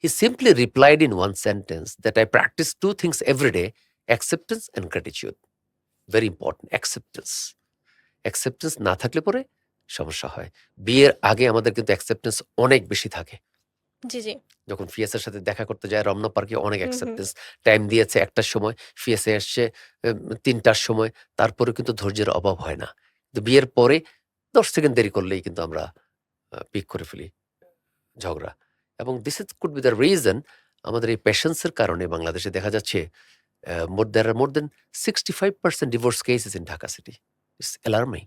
He simply replied in one sentence that I practice two things every day: acceptance and gratitude. Very important, acceptance. Acceptance না থাকলে পরে সমস্যা হয়। বিয়ের আগে আমাদের কিন্তু acceptance অনেক বেশি থাকে। জি, জি। যখন ফিয়াসের সাথে দেখা করতে যায় রমনা পার্কে অনেক হুম, হুম। acceptance টাইম দিয়েছে ১ টার সময়, ফিয়াসে আসছে ৩ টার সময়, তারপরেও কিন্তু ধৈর্যের অভাব হয় না। কিন্তু বিয়ের পরে ১০ সেকেন্ড দেরি করলেই কিন্তু আমরা পিক করে ফেলি ঝগড়া। এবং this is could be the reason আমাদের এই প্যাশন্স এর কারণে বাংলাদেশে দেখা যাচ্ছে there are more than 65% divorce cases in Dhaka city. It's alarming.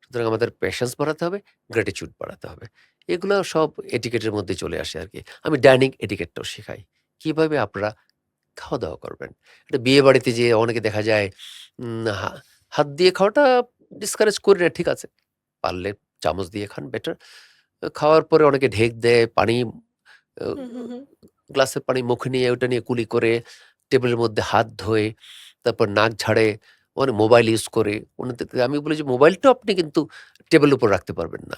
সুতরাং আমাদের প্যাশন্স বাড়াতে হবে, গ্র্যাটিটিউড বাড়াতে হবে। এগুলো সব এটিকেটের মধ্যে চলে আসে আরকি। আমি ডাইনিং এটিকেটটাও শেখাই। কিভাবে আপনারা খাওয়া-দাওয়া করবেন। একটা বিয়েবাড়িতে যেয়ে অনেকে দেখা যায় উম হা হাত দিয়ে খাওয়াটা ডিসকারেজ করি না, ঠিক আছে। পারলে চামচ দিয়ে খান বেটার। খাওয়ার পরে অনেকে ঢেক দেয়, পানি আ হুম, হুম, হুম। গ্লাসের পানি মুখে নিয়ে ওটা নিয়ে কুলি করে, টেবিলের মধ্যে হাত ধোয়, তারপর নাক ঝাড়ে, মানে মোবাইল ইউজ করে। আমি বলি যে মোবাইলটাও আপনি কিন্তু টেবিলের উপর রাখতে পারবেন না।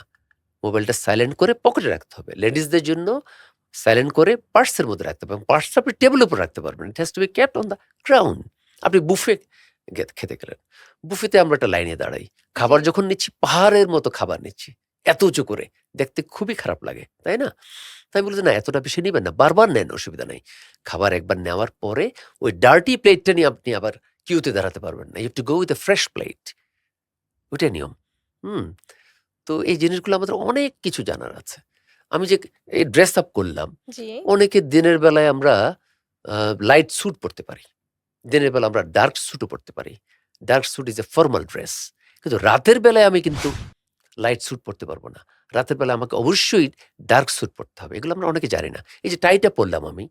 মোবাইলটা সাইলেন্ট করে পকেটে রাখতে হবে। লেডিসদের জন্য সাইলেন্ট করে পার্সের মধ্যে রাখতে পারবেন। পার্সটা আপনি টেবিলের উপর রাখতে পারবেন। ইট has to be kept on the ground. আপনি বুফে খেতে গেলেন। বুফেতে আমরা একটা লাইনে দাঁড়াই। জি। খাবার যখন নিচ্ছি পাহাড়ের মতো খাবার নিচ্ছি। এত উঁচু করে। দেখতে খুবই খারাপ লাগে। তাই না? তাই আমি বলি যে, "না এতটা বেশি নিবেন না। বারবার নেন অসুবিধা নাই।" খাবার একবার নেওয়ার পরে ওই ডার্টি প্লেটটা নিয়ে আপনি আবার কিউতে দাঁড়াতে পারবেন না। You have to go with a fresh plate. ওইটাই নিয়ম। হুম? তো এই জিনিসগুলো আমাদের অনেক কিছু জানার আছে। আমি যে এই ড্রেস আপ করলাম, জি। অনেকে দিনের বেলায় আমরা আ লাইট স্যুট পড়তে পারি। দিনের বেলা আমরা ডার্ক স্যুটও পড়তে পারি। ডার্ক স্যুট ইস এ ফরমাল ড্রেস। কিন্তু রাতের বেলায় আমি কিন্তু লাইট স্যুট পড়তে পারব না। রাতের বেলা আমাকে অবশ্যই ডার্ক স্যুট পড়তে হবে। এগুলো আমরা অনেকে জানি না। এই যে টাইটা পড়লাম আমি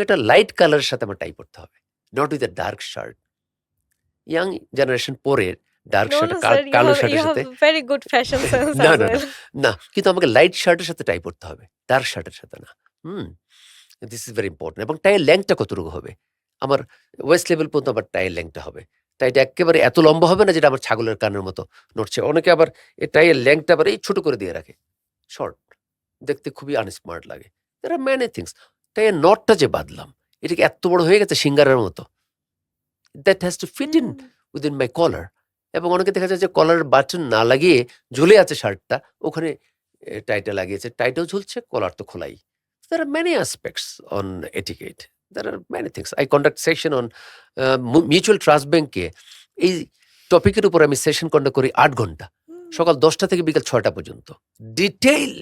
একটা লাইট কালারের সাথে আমার টাই পড়তে হবে। Not with a dark shirt. Young generation পরে ডার্ক No, শার্টে no, sir. কালো You শার্টের have সাথে very good fashion sense না, as না, না, well. না। কিন্তু আমাকে লাইট শার্টের সাথে টাই পড়তে হবে। ডার্ক শার্টের সাথে না। হুম? দিস ইস ভেরি ইম্পোর্টেন্ট এবং টাইয়ের লেংথটা কতটুকু হবে? আমার ওয়েস্ট লেভেল পর্যন্ত আমার টাইয়ের লেংথটা হবে। টাইটা এক্কেবারে এত লম্বা হবে না যেটা আমার ছাগলের কানের মতো নড়ছে। অনেকে আবার এই টাইয়ের লেংথটা আবার এই ছোট করে দিয়ে রাখে। শর্ট। দেখতে খুবই আনস্মার্ট লাগে। দেয়ার আর মেনি থিংস। টাইয়ের নটটা যে বাঁধলাম, এটা কি এত্ত বড় হয়ে গেছে সিঙ্গারের মতো? That has to fit in hmm. Within my collar. এবং অনেকে দেখা যায় যে কলারের বাটন না লাগিয়ে ঝুলে আছে শার্টটা, ওখানে টাইটা লাগিয়েছে। টাইটাও ঝুলছে, কলার তো খোলাই। There are many aspects on etiquette. There are many things. I conduct session on mutual trust bank এ এই টপিকের উপর আমি সেশন কন্ডাক্ট করি ৮ ঘন্টা। হুম। সকাল ১০টা থেকে বিকাল ৬টা পর্যন্ত। ডিটেইল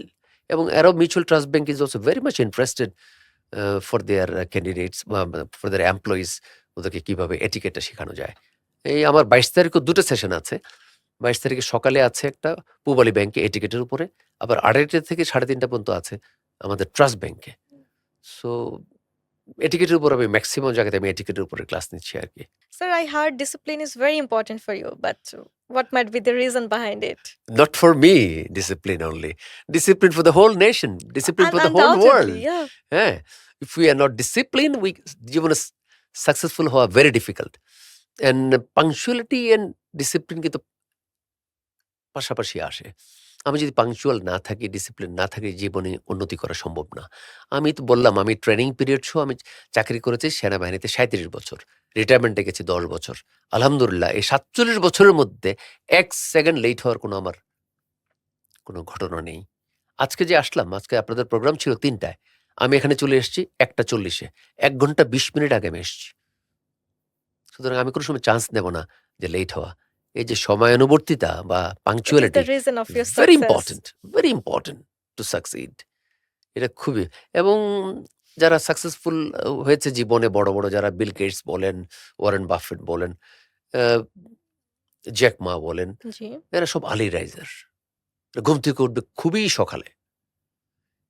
এবং arrow mutual trust bank is also very much interested for their candidates বা ফর দেয়ার এমপ্লয়িজ ওদেরকে কিভাবে এটিকেটটা শেখানো যায়। এই আমার ২২ তারিখেও ২ টা সেশন আছে। ২২ তারিখে সকালে আছে একটা পূবালী ব্যাংকে এটিকেটের উপরে। আবার ২:৩০ থেকে ৩:৩০ পর্যন্ত আছে আমাদের ট্রাস্ট ব্যাংকে। সো এটিকেটের উপর আমি ম্যাক্সিমাম জায়গাতে আমি এটিকেটের উপরে ক্লাস নিচ্ছি আরকি। Sir, I heard discipline is very important for you, but what might be the reason behind it? Not for me discipline only. Discipline for the whole nation, discipline for the whole Undoubtedly, world. yeah. হ্যাঁ? If we are not disciplined, জীবনে সাকসেসফুল হওয়া very difficult. And punctuality and discipline কিন্তু পাশাপাশি আসে। আমি যদি পাংচুয়াল না থাকি, ডিসিপ্লিন না থাকি, জীবনে উন্নতি করা সম্ভব না। আমি তো বললাম আমি ট্রেনিং পিরিয়ড সহ আমি চাকরি করেছি সেনাবাহিনীতে ৩৭ বছর। রিটায়ারমেন্টে গেছি ১০ বছর। আলহামদুলিল্লাহ এই ৪৭ বছরের মধ্যে ১ সেকেন্ড লেট হওয়ার আমার কোনো ঘটনা নেই। আজকে যে আসলাম, আজকে আপনাদের প্রোগ্রাম ছিল ৩ টায়। আমি এখানে চলে এসেছি ১টা ৪০ এ। ১ ঘন্টা ২০ মিনিট আগে আমি এসেছি। সুতরাং আমি কোনো সময় চান্স নেব না যে লেট হওয়া। এই যে সময়ানুবর্তিতা বা It is the punctuality reason of your very success. Important to succeed. এটা খুবই এবং যারা সাকসেসফুল হয়েছে জীবনে বড় যারা বিল গেটস বলেন, ওয়ারেন বাফেট বলেন, আ জ্যাক মা বলেন, জি। এরা সব আর্লি রাইজার। ঘুম থেকে উঠবে খুবই সকালে।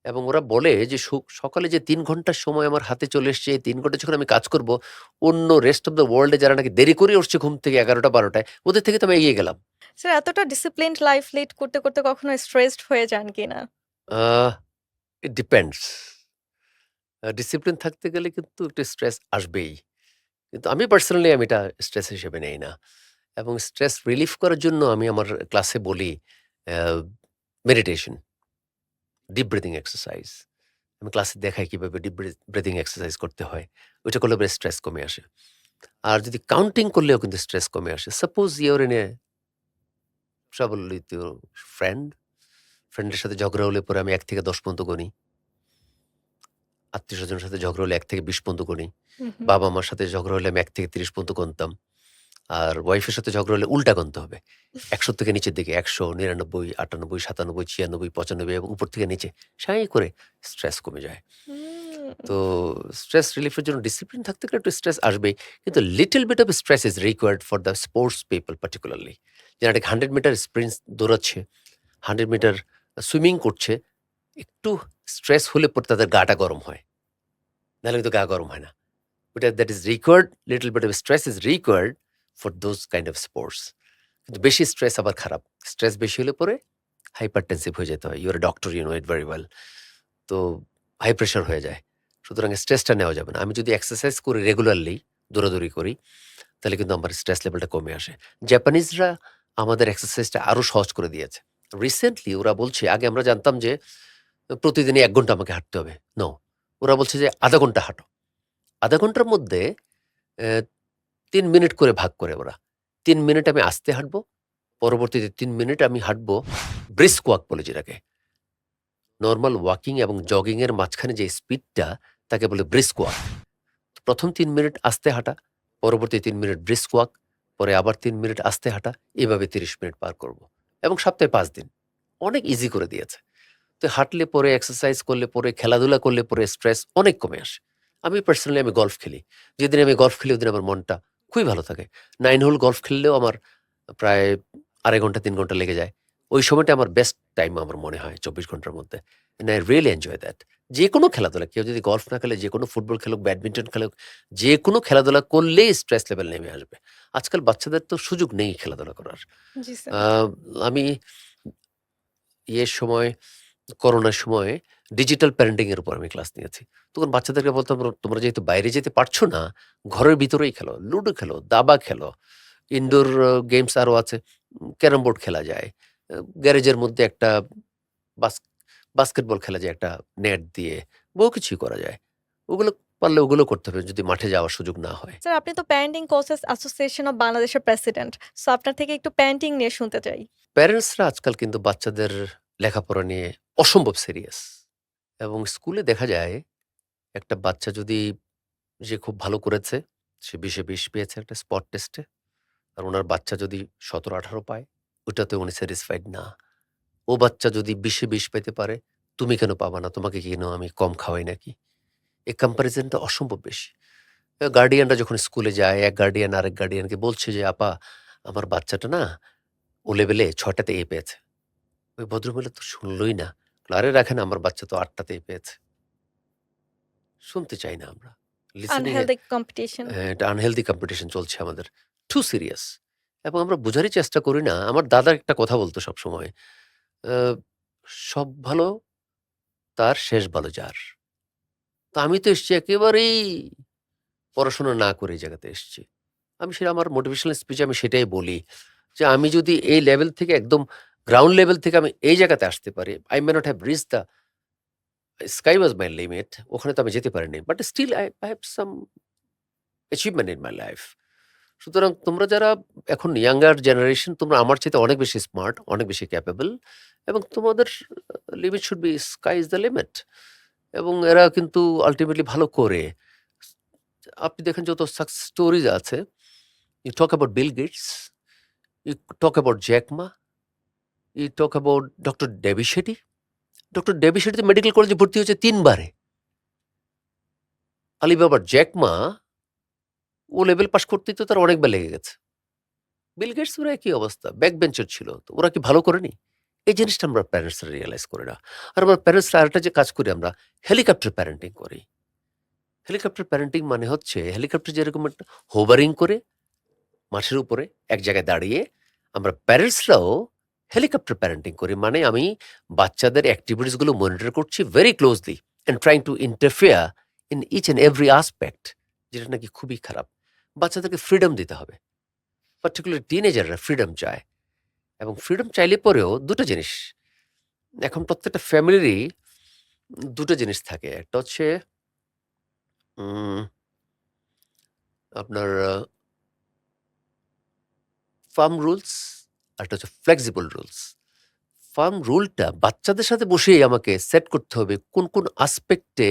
এবং ওরা বলে যে সকালে যে ৩ ঘন্টার সময় আমার হাতে চলে এসছে, এই ৩ ঘন্টা যখন আমি কাজ করব, অন্য রেস্ট অফ দ্য ওয়ার্ল্ড এ যারা নাকি দেরি করে উঠছে ঘুম থেকে ১১টা ১২টায়, ওদের থেকে তো আমি এগিয়ে গেলাম। স্যার, এতটা ডিসিপ্লিনড লাইফ লিড করতে, করতে কখনো স্ট্রেসড হয়ে যান কিনা? আ ইট ডিপেন্ডস। ডিসিপ্লিন থাকতে গেলে কিন্তু একটু স্ট্রেস আসবেই। কিন্তু আমি পার্সোনালি আমি এটা স্ট্রেস হিসেবে নেই না। এবং স্ট্রেস রিলিফ করার জন্য আমি আমার ক্লাসে বলি আ মেডিটেশন, ডিপ ব্রিথিং এক্সারসাইজ। আমি ক্লাসে দেখাই কিভাবে ডিপ ব্রিথিং এক্সারসাইজ করতে হয়। ওইটা করলে পরে স্ট্রেস কমে আসে। আর যদি কাউন্টিং করলেও কিন্তু স্ট্রেস কমে আসে। Suppose you are in a trouble with your friend, ফ্রেন্ডের সাথে ঝগড়া হলে পরে আমি ১ থেকে ১০ পর্যন্ত গুনি। আত্মীয়স্বজনের সাথে ঝগড়া হলে ১ থেকে ২০ পর্যন্ত গুনি। হুম, হুম। বাবা-মার সাথে ঝগড়া হলে আমি ১ থেকে ৩০ পর্যন্ত গুনতাম। আর ওয়াইফের সাথে ঝগড়া হলে উল্টা গুনতে হবে। ১০০ থেকে নিচের দিকে ১০০, ৯৯, ৯৮, ৯৭, ৯৬, ৯৫ এবং উপর থেকে নিচে সাঁই করে স্ট্রেস কমে যায়। হুম। তো স্ট্রেস রিলিফের জন্য ডিসিপ্লিন থাকতে গেলে একটু স্ট্রেস আসবেই। কিন্তু little bit of stress is required for the sports people particularly. যারা ১০০ মিটার স্প্রিন্ট দৌড়াচ্ছে, ১০০ মিটার সুইমিং করছে, একটু স্ট্রেস হলে পরে তাদের গাটা গরম হয়। নাহলে কিন্তু গা গরম হয় না। ওটা that is required, little bit of stress is required for those kind of sports. কিন্তু বেশি স্ট্রেস আবার খারাপ। স্ট্রেস বেশি হলে পরে হাইপারটেনসিভ হয়ে যেতে হয়। You are a doctor, you know it very well. তো হাই প্রেশার হয়ে যায়। সুতরাং স্ট্রেসটা নেওয়া যাবে না। আমি যদি এক্সারসাইজ করি রেগুলারলি, দৌড়াদৌড়ি করি, তাহলে কিন্তু আমার স্ট্রেস লেভেলটা কমে আসে। জাপানিজরা আমাদের এক্সারসাইজটা আরো সহজ করে দিয়েছে। রিসেন্টলি ওরা বলছে, আগে আমরা জানতাম যে প্রতিদিনই ১ ঘন্টা আমাকে হাঁটতে হবে। নো, ওরা বলছে যে ০.৫ ঘন্টা হাঁটো। ০.৫ ঘন্টার মধ্যে অ্যা ৩ মিনিট করে ভাগ করে ওরা। ৩ মিনিট আমি আস্তে হাঁটবো, পরবর্তীতে ৩ মিনিট আমি হাঁটবো ব্রিস্ক ওয়াক বলে যেটাকে। নরমাল ওয়াকিং এবং জগিং এর মাঝখানে যে স্পিডটা তাকে বলে ব্রিস্ক ওয়াক। প্রথম ৩ মিনিট আস্তে হাঁটা, পরবর্তী ৩ মিনিট ব্রিস্ক ওয়াক, পরে আবার ৩ মিনিট আস্তে হাঁটা, এভাবে ৩০ মিনিট পার করব। এবং সপ্তাহে ৫ দিন। অনেক ইজি করে দিয়েছে। তো হাঁটলে পরে, এক্সারসাইজ করলে পরে, খেলাধুলা করলে পরে স্ট্রেস অনেক কমে আসে। আমি পার্সোনালি আমি গল্ফ খেলি। যেদিন আমি গল্ফ খেলি ওদিন আমার মনটা খুবই ভালো থাকে। ৯ হোল গল্ফ খেললেও আমার প্রায় ২.৫ ঘন্টা ৩ ঘন্টা লেগে যায়। ওই সময়টা আমার বেস্ট টাইম আমার মনে হয় ২৪ ঘন্টার মধ্যে। And I really enjoy that. যেকোনো খেলাধুলা, কেউ যদি গল্ফ না খেলে যেকোনো ফুটবল খেলুক, ব্যাডমিন্টন খেলুক, যেকোনো খেলাধুলা করলেই স্ট্রেস লেভেল নেমে আসবে। আজকাল বাচ্চাদের তো সুযোগ নেই খেলাধুলা করার। জি স্যার। আ আমি ইয়ের সময় করোনার সময় ডিজিটাল প্যারেন্টিং এর উপর আমি ক্লাস নিয়েছি। তখন বাচ্চাদেরকে বলতাম, তোমরা যেহেতু বাইরে যেতে পারছো না, ঘরের ভিতরেই খেলো। লুডো খেলো, দাবা খেলো, ইনডোর গেমস আরো আছে। ক্যারাম বোর্ড খেলা যায়। গ্যারেজের মধ্যে একটা বাস বাস্কেটবল খেলা যায় একটা নেট দিয়ে। বহু কিছুই করা যায়। ওগুলো পারলে ওগুলো করতে হবে যদি মাঠে যাওয়ার সুযোগ না হয়। স্যার, আপনি তো প্যারেন্টিং কোচেস অ্যাসোসিয়েশন অফ বাংলাদেশের প্রেসিডেন্ট। সো আপনার থেকে একটু প্যারেন্টিং নিয়ে শুনতে চাই। প্যারেন্টসরা আজকাল কিন্তু বাচ্চাদের লেখাপড়া নিয়ে অসম্ভব সিরিয়াস। এবং স্কুলে দেখা যায় একটা বাচ্চা যদি যে খুব ভালো করেছে, সে ২০ এ ২০ পেয়েছে একটা স্পট টেস্টে। আর উনার বাচ্চা যদি ১৭-১৮ পায়, ওটাতে উনি স্যাটিসফাইড না। ও বাচ্চা যদি ২০ এ ২০ পেতে পারে, তুমি কেন পাবা না? তোমাকে কি কেন আমি কম খাওয়াই নাকি? এই কম্প্যারিজনটা অসম্ভব বেশি। গার্ডিয়ানরা যখন স্কুলে যায়, এক গার্ডিয়ান আরেক গার্ডিয়ানকে বলছে যে, "আপা, আমার বাচ্চাটা না ও লেভেলে ৬ টাতে এ পেয়েছে।" ওই ভদ্রমহিলা তো শুনলই না। "আরে রাখেন, আমার বাচ্চা তো ৮ টাতে এ পেয়েছে।" শুনতে চাই না আমরা। Listening a unhealthy competition. একটা আনহেলদি কম্পিটিশন চলছে আমাদের। Too serious. এবং আমরা বোঝারই চেষ্টা করি না। আমার দাদা একটা কথা বলতো সবসময়। আ "সব ভালো তার শেষ ভালো যার।" তো আমি তো এসছি একেবারেই পড়াশোনা না করে এই জায়গাতে এসছি। আমি সেটা আমার মোটিভেশনাল স্পিচে আমি সেটাই বলি যে, "আমি যদি এই লেভেল থেকে একদম গ্রাউন্ড লেভেল থেকে আমি এই জায়গাতে আসতে পারি, I may not have reached the sky was my limit ওখানে তো আমি যেতে পারিনি। But still I have some achievement in my life." সুতরাং তোমরা যারা এখন ইয়াঙ্গার জেনারেশন তোমরা আমার চাইতে অনেক বেশি স্মার্ট, অনেক বেশি ক্যাপেবল এবং তোমাদের limit should be sky is the limit এবং এরা কিন্তু আল্টিমেটলি ভালো করে। আপনি দেখেন যত সাকসেস স্টোরিজ আছে, you talk about Bill Gates, you talk about Jack Ma, you talk about doctor Devi Shetty. Doctor Devi Shetty তো মেডিকেল কলেজে ভর্তি হয়েছে ৩ বারে। আলিবাবার জ্যাক মা ও লেভেল পাস করতেই তো তার অনেকবার লেগে গেছে। বিল গেটস ওরা একই অবস্থা, ব্যাক বেঞ্চার ছিল। তো ওরা কি ভালো করেনি? এই জিনিসটা আমরা প্যারেন্টসরা রিয়ালাইজ করি না। আর আমরা প্যারেন্টসরা আরেকটা যে কাজ করি আমরা হেলিকপ্টার প্যারেন্টিং করি। হেলিকপ্টার প্যারেন্টিং মানে হচ্ছে হেলিকপ্টার যেরকম একটা হোভারিং করে মাঠের উপরে এক জায়গায় দাঁড়িয়ে আমরা প্যারেন্টসরাও হেলিকপ্টার প্যারেন্টিং করি। মানে আমি বাচ্চাদের অ্যাক্টিভিটিস গুলো মনিটর করছি very closely and trying to interfere in each and every aspect, যেটা নাকি খুবই খারাপ। বাচ্চাদেরকে ফ্রিডম দিতে হবে। পার্টিকুলার টিনেজাররা ফ্রিডম চায় এবং ফ্রিডম চাইলে পরেও দুটো জিনিস এখন প্রত্যেকটা ফ্যামিলিরই দুটো জিনিস থাকে। একটা হচ্ছে উম, আপনার ফার্ম রুলস, আর একটা হচ্ছে ফ্লেক্সিবল রুলস। ফার্ম রুলটা বাচ্চাদের সাথে বসেই আমাকে সেট করতে হবে কোন কোন আসপেক্টে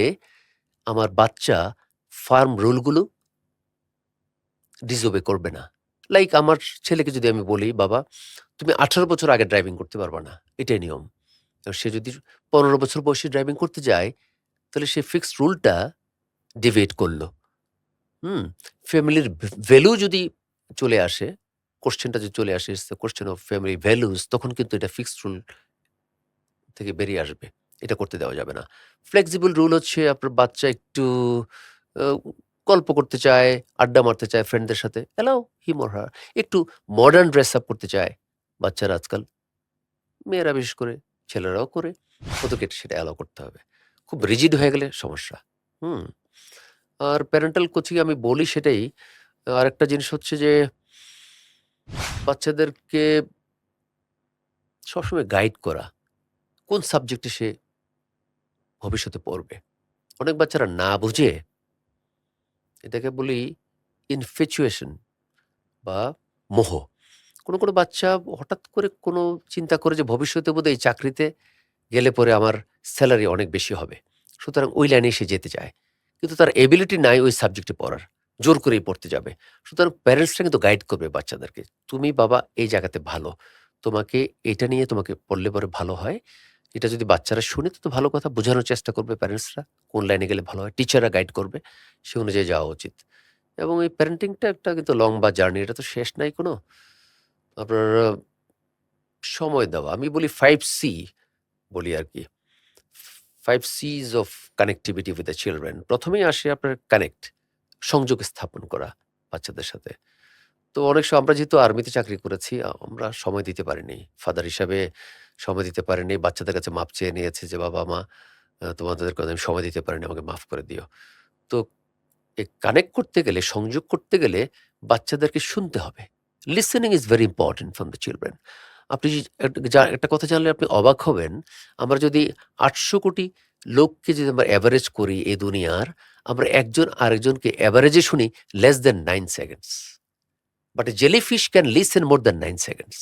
আমার বাচ্চা ফার্ম রুলগুলো ডিসওবে করবে না। লাইক আমার ছেলেকে যদি আমি বলি, বাবা তুমি 18 বছর আগে ড্রাইভিং করতে পারবা না, এটাই নিয়ম। এবার সে যদি 15 বছর বয়সে ড্রাইভিং করতে যায় তাহলে সে ফিক্সড রুলটা ডিভিয়েট করলো। হুম? ফ্যামিলির ভ্যালু যদি চলে আসে, কোয়েশ্চেনটা যদি চলে আসে, it's the question of family values, তখন কিন্তু এটা ফিক্সড রুল থেকে বেরিয়ে আসবে। এটা করতে দেওয়া যাবে না। ফ্লেক্সিবল রুল হচ্ছে আপনার বাচ্চা একটু আ গল্প করতে চায়, আড্ডা মারতে চায় ফ্রেন্ডদের সাথে, অ্যালাও হিম অর হার। একটু মডার্ন ড্রেস আপ করতে চায় বাচ্চারা আজকাল, মেয়েরা বিশেষ করে, ছেলেরাও করে। ওদেরকে সেটা অ্যালাও করতে হবে। খুব রিজিড হয়ে গেলে সমস্যা। হুম? আর প্যারেন্টাল কোচিং আমি বলি সেটাই। আরেকটা জিনিস হচ্ছে যে বাচ্চাদেরকে সবসময় গাইড করা। কোন সাবজেক্টে সে ভবিষ্যতে পড়বে। অনেক বাচ্চারা না বুঝে এটাকে বলি ইনফ্যাচুয়েশন বা মোহ। কোনো বাচ্চা হঠাৎ করে কোনো চিন্তা করে যে ভবিষ্যতে বোধহয় এই চাকরিতে গেলে পরে আমার সেলারি অনেক বেশি হবে। সুতরাং ওই লাইনে সে যেতে চায়। কিন্তু তার এবিলিটি নাই ওই সাবজেক্টে পড়ার। জোর করেই পড়তে যাবে। সুতরাং প্যারেন্টসরা কিন্তু গাইড করবে বাচ্চাদেরকে। তুমি বাবা এই জায়গাতে ভালো। তোমাকে এটা নিয়ে তোমাকে পড়লে পরে ভালো হয়। এটা যদি বাচ্চারা শুনে তো ভালো কথা, বোঝানোর চেষ্টা করবে প্যারেন্টসরা। কোন লাইনে গেলে ভালো হয়। টিচাররা গাইড করবে। সে অনুযায়ী যাওয়া উচিত। এবং এই প্যারেন্টিংটা একটা কিন্তু লম্বা জার্নি। এটা তো শেষ নাই কোনো। আপনার সময় দেওয়া। আমি বলি 5 সি বলি আরকি। 5 Cs of connectivity with the children. ১ম এই আসে আপনার কানেক্ট, সংযোগ স্থাপন করা বাচ্চাদের সাথে। তো অনেক আমরা যেহেতু আর্মিতে চাকরি করেছি, আমরা সময় দিতে পারিনি। ফাদার হিসাবে সময় দিতে পারিনি। বাচ্চাদের কাছে মাপ চেয়ে নিয়েছি যে, "বাবা-মা তোমাদেরকে আমি সময় দিতে পারিনি, আমাকে মাফ করে দিও।" তো এই কানেক্ট করতে গেলে, সংযোগ করতে গেলে বাচ্চাদেরকে শুনতে হবে। Listening is very important from the children. আপনি একটা কথা জানলে আপনি অবাক হবেন। আমরা যদি ৮০০ কোটি লোককে যদি আমরা এভারেজ করি এই দুনিয়ার, আমরা একজন আরেকজনকে এভারেজে শুনি less than 9 seconds. But a jellyfish can listen more than 9 seconds.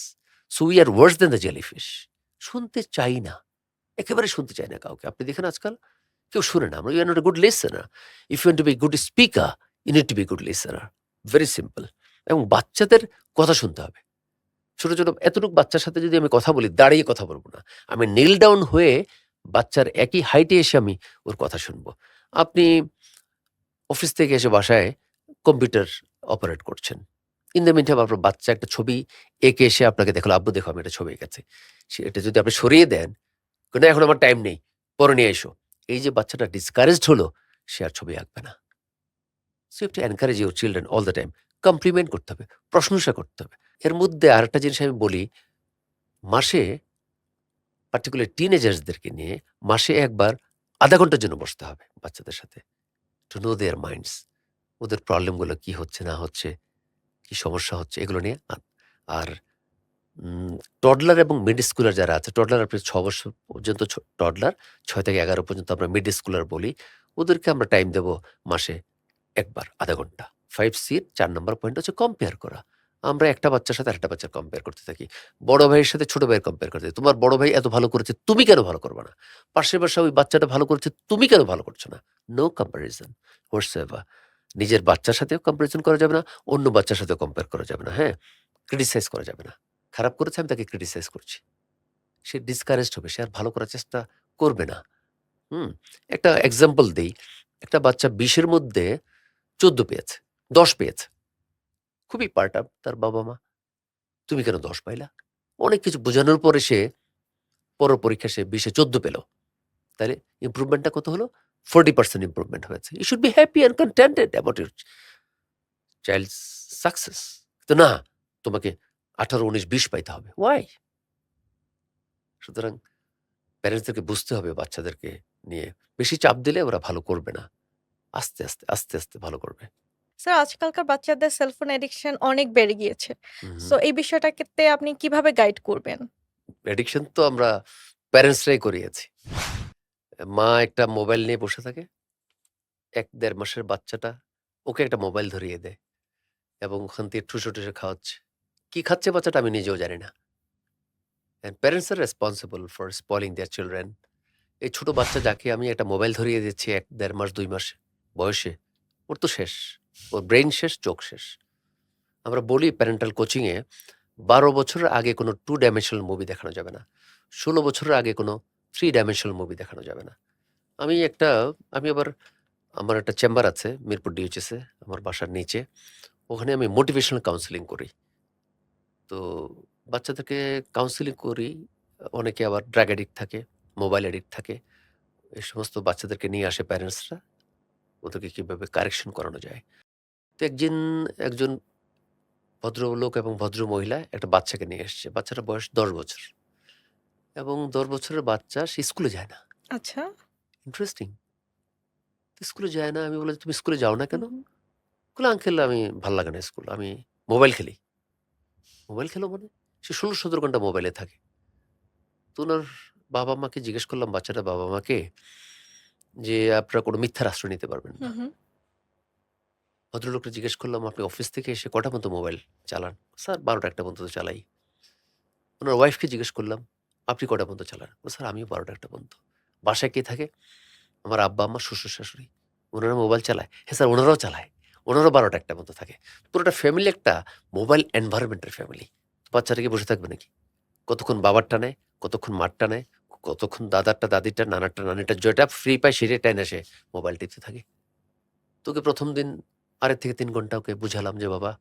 So we are worse than the jellyfish. শুনতে চাই না। একেবারে শুনতে চাই না কাউকে। আপনি দেখেন আজকাল কেউ শুনে না। আমরা, "You are not a good listener. If you want to be a good speaker, you need to be a good listener." Very simple. এবং বাচ্চাদের কথা শুনতে হবে। ছোট এতটুকু বাচ্চার সাথে যদি আমি কথা বলি, দাঁড়িয়ে কথা বলব না। আমি kneel down হয়ে বাচ্চার একই হাইটে এসে আমি ওর কথা শুনবো। আপনি অফিস থেকে এসে বাসায় কম্পিউটার অপারেট করছেন। ইন দ্য মিনটাইম আপনার বাচ্চা একটা ছবি এঁকে এসে আপনাকে দেখালো, "আব্বু দেখো আমি একটা ছবি এঁকেছি।" এটা যদি আপনি সরিয়ে দেন, "না এখন আমার টাইম নেই, পরে নিয়ে এসো।" এই যে বাচ্চাটা ডিসকারেজড হলো, সে আর ছবি আঁকবে না। So you have to encourage your children all the time. Compliment করতে হবে, প্রশংসা করতে হবে। এর মধ্যে আরেকটা জিনিস আমি বলি, মাসে পার্টিকুলার টিনেজার্সদেরকে নিয়ে মাসে একবার ০.৫ ঘন্টার জন্য বসতে হবে বাচ্চাদের সাথে। To know their minds. ওদের প্রবলেমগুলো কি হচ্ছে না হচ্ছে, কি সমস্যা হচ্ছে এগুলো নিয়ে। আর টডলার এবং মিড স্কুলার যারা আছে, টডলার আপনি ৬ বছর পর্যন্ত টডলার, ৬ থেকে ১১ পর্যন্ত আমরা মিড স্কুলার বলি। ওদেরকে আমরা টাইম দেব মাসে একবার ০.৫ ঘন্টা। 5C এর ৪ নাম্বার পয়েন্ট হচ্ছে কম্পেয়ার করা। আমরা একটা বাচ্চার সাথে আরেকটা বাচ্চার কম্পেয়ার করতে থাকি। বড় ভাইয়ের সাথে ছোট ভাইয়ের কম্পেয়ার করতে থাকি। তোমার বড় ভাই এত ভালো করেছে, তুমি কেন ভালো করবা না? পাশের বাসায় ওই বাচ্চাটা ভালো করেছে, তুমি কেন ভালো করছো না? No comparison whatsoever. নিজের বাচ্চার সাথেও কম্প্যারিজন করা যাবে না, অন্য বাচ্চার সাথেও কম্পেয়ার করা যাবে না। হ্যাঁ? ক্রিটিসাইজ করা যাবে না। খারাপ করেছে আমি তাকে ক্রিটিসাইজ করছি। সে ডিসকারেজড হবে। সে আর ভালো করার চেষ্টা করবে না। হুম? একটা এক্সাম্পল দেই। একটা বাচ্চা ২০ এর মধ্যে ১৪ পেয়েছে, ১০ পেয়েছে। খুবই পার্ট আপ তার বাবা-মা। তুমি কেন ১০ পাইলা? অনেক কিছু বোঝানোর পরে সে পরের পরীক্ষায় সে ২০ এ ১৪ পেল। তাহলে ইমপ্রুভমেন্টটা কত হলো? 40% ইমপ্রুভমেন্ট হয়েছে। You should be happy and contented about your child's success. তো না, তোমাকে ১৮, ১৯, ২০ পাইতে হবে। ওয়াই? সুতরাং প্যারেন্টসদেরকে বুঝতে হবে বাচ্চাদেরকে নিয়ে। বেশি চাপ দিলে ওরা ভালো করবে না। আস্তে আস্তে ভালো করবে। স্যার, আজকালকার বাচ্চাদের সেলফোন অ্যাডিকশন অনেক বেড়ে গিয়েছে। হুম, হুম। সো এই বিষয়টাতে আপনি কিভাবে গাইড করবেন? অ্যাডিকশন তো আমরা প্যারেন্টসরাই করিয়েছি। মা একটা মোবাইল নিয়ে বসে থাকে। ১-১.৫ মাসের বাচ্চাটা ওকে একটা মোবাইল ধরিয়ে দেয় এবং ওখান থেকে ঠুসে খাওয়াচ্ছে। কি খাচ্ছে বাচ্চাটা আমি নিজেও জানি না। And parents are responsible for spoiling their children. এই ছোট বাচ্চা যাকে আমি একটা মোবাইল ধরিয়ে দিচ্ছি ১-১.৫ মাস ২ মাস বয়সে, ওর তো শেষ। ওর ব্রেইন শেষ, চোখ শেষ। আমরা বলি প্যারেন্টাল কোচিং এ ১২ বছরের আগে কোনো 2 ডাইমেনশনাল মুভি দেখানো যাবে না। ১৬ বছরের আগে কোনো 3 ডাইমেনশনাল মুভি দেখানো যাবে না। আমি আবার আমার একটা চেম্বার আছে মিরপুর ডিএইচএস এ আমার বাসার নিচে। ওখানে আমি মোটিভেশনাল কাউন্সেলিং করি। তো বাচ্চাদেরকে কাউন্সেলিং করি। অনেকে আবার ড্রাগ অ্যাডিক্ট থাকে, মোবাইল অ্যাডিক্ট থাকে। এই সমস্ত বাচ্চাদেরকে নিয়ে আসে প্যারেন্টসরা। ওদেরকে কিভাবে কারেকশন করানো যায়। তো একজন ভদ্রলোক এবং ভদ্রমহিলা একটা বাচ্চাকে নিয়ে এসছে। বাচ্চাটার বয়স ১০ বছর এবং ১০ বছরের বাচ্চা সে স্কুলে যায় না। আচ্ছা। ইন্টারেস্টিং। স্কুলে যায় না। আমি বললাম, "তুমি স্কুলে যাও না কেন?" হুম, হুম। বলল, "আঙ্কেল আমি ভাল লাগে না স্কুল। আমি মোবাইল খেলি।" "মোবাইল খেলো মানে?" সে ১৬-১৭ ঘন্টা মোবাইলে থাকে। তো উনার বাবা-মাকে জিজ্ঞেস করলাম বাচ্চাটার বাবা-মাকে যে, "আপনারা কোনো মিথ্যার আশ্রয় নিতে পারবেন না।" হুম, হুম। ভদ্রলোককে জিজ্ঞেস করলাম, "আপনি অফিস থেকে এসে কটা পর্যন্ত মোবাইল চালান?" "স্যার ১২টা-১টা পর্যন্ত চালাই।" উনার ওয়াইফকে জিজ্ঞেস করলাম, "আপনি কটা পর্যন্ত চালান?" "স্যার আমিও ১২টা-১টা পর্যন্ত।" "বাসায় কে থাকে?" "আমার আব্বা-আম্মা, শ্বশুর-শাশুড়ি।" "উনারা মোবাইল চালায়?" "হ্যাঁ স্যার ওনারাও চালায়। ওনারাও ১২টা-১টা পর্যন্ত থাকে।" পুরোটা ফ্যামিলি একটা মোবাইল এনভায়রনমেন্টের ফ্যামিলি। বাচ্চাটা কি বসে থাকবে নাকি? কতক্ষণ বাবারটা নেয়, কতক্ষণ মারটা নেয়, কতক্ষণ দাদারটা, দাদিরটা, নানারটা, নানিরটা যেটা ফ্রি পায় সেটাই টেনে সে মোবাইল টিপতে থাকে। তোকে ১ম দিন ২.৫ থেকে ৩ ঘন্টা ওকে বুঝালাম যে, "বাবা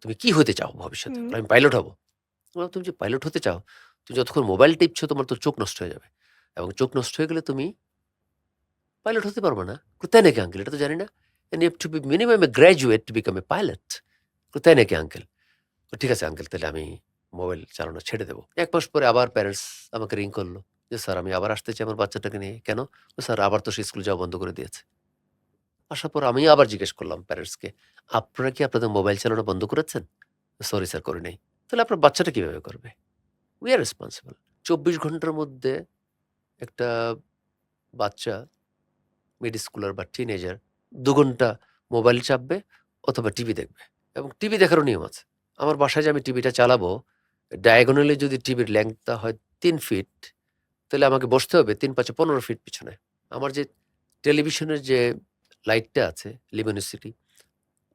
তুমি কি হতে চাও ভবিষ্যতে?" হুম। বলল, "আমি পাইলট হব।" বললাম, "তুমি যে পাইলট হতে চাও, তুমি যতক্ষণ মোবাইল টিপছো তোমার তো চোখ নষ্ট হয়ে যাবে। এবং চোখ নষ্ট হয়ে গেলে তুমি পাইলট হতে পারবে না।" কই, "তাই নাকি আঙ্কেল? এটা তো জানি না। And you have to be minimum a graduate to become a pilot." কই, "তাই নাকি আঙ্কেল?" ঠিক আছে আঙ্কেল তাহলে আমি মোবাইল চালানো ছেড়ে দেব। ১ মাস পরে আবার প্যারেন্টস আমাকে রিং করল যে, "স্যার আমি আবার আসতে চাই আমার বাচ্চাটাকে নিয়ে।" "কেন?" "স্যার আবার তো সে স্কুল যাওয়া বন্ধ করে দিয়েছে।" আসার পর আমি আবার জিজ্ঞেস করলাম প্যারেন্টসকে, "আপনারা কি আপনাদের মোবাইল চালানো বন্ধ করেছেন?" "সরি স্যার করি নাই।" "তাহলে আপনার বাচ্চাটা কিভাবে করবে?" "We are responsible." ২৪ ঘন্টার মধ্যে একটা বাচ্চা মিড স্কুলার বা টিনেজার ২ ঘন্টা মোবাইল চাপবে অথবা টিভি দেখবে এবং টিভি দেখারও নিয়ম আছে। আমার বাসায় যে আমি টিভিটা চালাবো, ডায়াগোনালি যদি টিভির লেংথটা হয় ৩ ফিট, তাহলে আমাকে বসতে হবে ৩-৫ ১৫ ফিট পিছনে। আমার যে টেলিভিশনের যে লাইটটা আছে লিমিনোসিটি,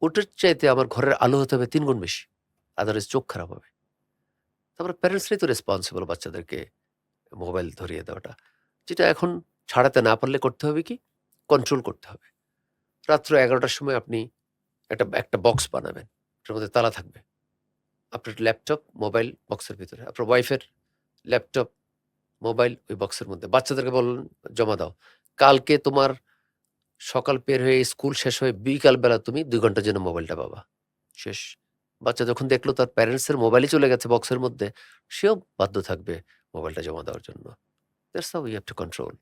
ওটার চাইতে আমার ঘরের আলো হতে হবে ৩ গুণ বেশি। আদারওয়াইজ চোখ খারাপ হবে। তারপরে প্যারেন্টসরাই তো রেসপন্সিবল বাচ্চাদেরকে মোবাইল ধরিয়ে দেওয়াটা। যেটা এখন ছাড়াতে না পারলে করতে হবে কি? কন্ট্রোল করতে হবে। রাত্র ১১টার সময় আপনি একটা বক্স বানাবেন। এটার মধ্যে তালা থাকবে। আপনার ল্যাপটপ, মোবাইল বক্সের ভিতরে। আপনার ওয়াইফের ল্যাপটপ, মোবাইল ওই বক্সের মধ্যে। বাচ্চাদেরকে বললেন, "জমা দাও। কালকে তোমার সকাল বের হয়ে স্কুল শেষ হয়ে বিকালবেলা তুমি ২ ঘন্টার জন্য মোবাইলটা পাবা। শেষ। বাচ্চা যখন দেখলো তার প্যারেন্টসের মোবাইলই চলে গেছে বক্সের মধ্যে, সেও বাধ্য থাকবে মোবাইলটা জমা দেওয়ার জন্য। That's how we have to control.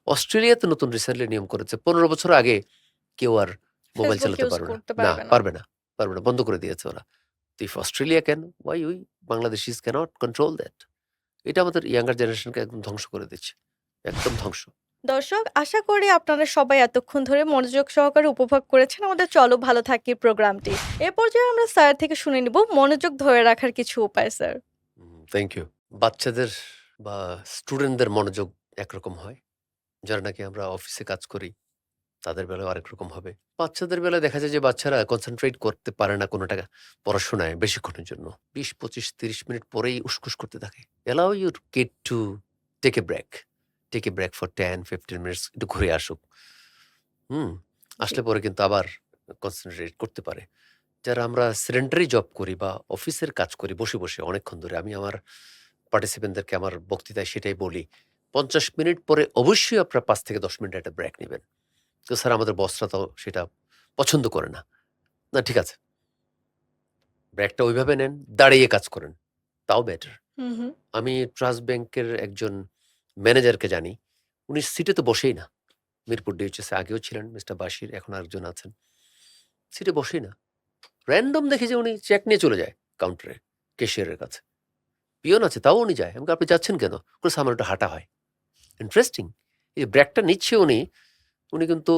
অস্ট্রেলিয়াতে নতুন রিসেন্টলি নিয়ম করেছে। ১৫ বছর আগে কেউ আর মোবাইল ফেসবুক চালাতে ইউজ পারবে না। করতে না, পারবে না। পারবে না, পারবে না। বন্ধ করে দিয়েছে ওরা। তো if Australia can, why we Bangladeshis can't control that? এটা আমাদের ইয়াঙ্গার জেনারেশনকে একদম ধ্বংস করে দিচ্ছে। একদম ধ্বংস। দর্শক, আশা করি আপনারা সবাই এতক্ষণ ধরে মনোযোগ সহকারে উপভোগ করেছেন আমাদের চলো ভালো থাকি প্রোগ্রামটি। এ পর্যায়ে আমরা স্যার থেকে শুনে নিব মনোযোগ ধরে রাখার কিছু উপায় স্যার। Thank you. বাচ্চাদের বা স্টুডেন্টদের মনোযোগ একরকম হয়। যারা নাকি আমরা অফিসে কাজ করি তাদের বেলায় আরেক রকম হবে। বাচ্চাদের বেলায় দেখা যায় যে বাচ্চারা কনসেনট্রেট করতে পারে না কোনোটা পড়াশোনায় বেশিক্ষণের জন্য। ২০, ২৫, ৩০ মিনিট পরেই উসখুস করতে থাকে। Allow your kid to take a break. Take a break for 10-15 minutes, একটু ঘুরে আসুক। হুম? জি। আসলে পরে কিন্তু আবার কনসেনট্রেট করতে পারে। যারা আমরা সেডেন্টারি জব করি বা অফিসের কাজ করি বসে অনেকক্ষণ ধরে, আমি আমার পার্টিসিপেন্টদেরকে আমার বক্তৃতায় সেটাই বলি। ৫০ মিনিট পরে অবশ্যই আপনারা ৫ থেকে ১০ মিনিট একটা ব্রেক নিবেন। তো স্যার আমাদের বসরা তো সেটা পছন্দ করে না। না, ঠিক আছে। ব্রেকটা ওইভাবে নেন, দাঁড়িয়ে কাজ করেন। তাও বেটার। হুম, হুম। আমি ট্রাস্ট ব্যাংকের একজন ম্যানেজারকে জানি। উনি সিটে তো বসেই না। মিরপুর ডিএইচএস এ আগেও ছিলেন মিস্টার বাশির, এখন আরেকজন আছেন। সিটে বসেই না। র‍্যান্ডম দেখি যে উনি চেক নিয়ে চলে যায় কাউন্টারে, ক্যাশিয়ারের কাছে। পিয়ন আছে, তাও উনি যায়। আমি বলি, "আপনি যাচ্ছেন কেন?" বলছে, "আমার একটু হাঁটা হয়।" ইন্টারেস্টিং। এই যে ব্রেকটা নিচ্ছে উনি, উনি কিন্তু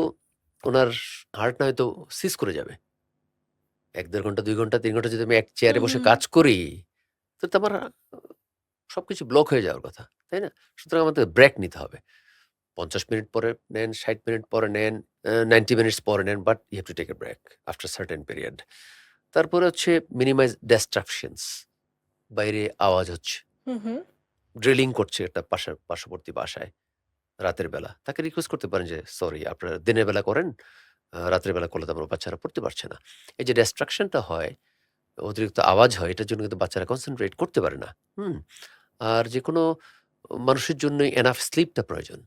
উনার হার্ট না হয়তো সিজ করে যাবে। ১-১.৫ ঘন্টা, ২ ঘন্টা, ৩ ঘন্টা যদি আমি এক চেয়ারে হুম, বসে হুম, হুম। কাজ করি, তো আমার সবকিছু ব্লক হয়ে যাওয়ার কথা। তাই না? সুতরাং আমাদের ব্রেক নিতে হবে। ৫০ মিনিট পরে নেন, ৬০ মিনিট পরে নেন, 90 মিনিটস পরে নেন, but you have to take a break after certain period. তারপরে হচ্ছে মিনিমাইজ ডিস্ট্রাকশনস। বাইরে আওয়াজ হচ্ছে। হুম, হুম। ড্রিলিং করছে একটা পার্শ্ববর্তী বাসায় রাতের বেলা। তাকে রিকোয়েস্ট করতে পারেন যে, "সরি, আপনারা দিনের বেলা করেন, রাতের বেলা করলে তো আমার বাচ্চারা পড়তে পারছে না।" এই যে ডিস্ট্রাকশনটা হয়, অতিরিক্ত আওয়াজ হয়, এটার জন্য কিন্তু বাচ্চারা কনসেনট্রেট করতে পারে না। হুম? আর যেকোনো মানুষের জন্যই এনাফ স্লিপটা প্রয়োজন।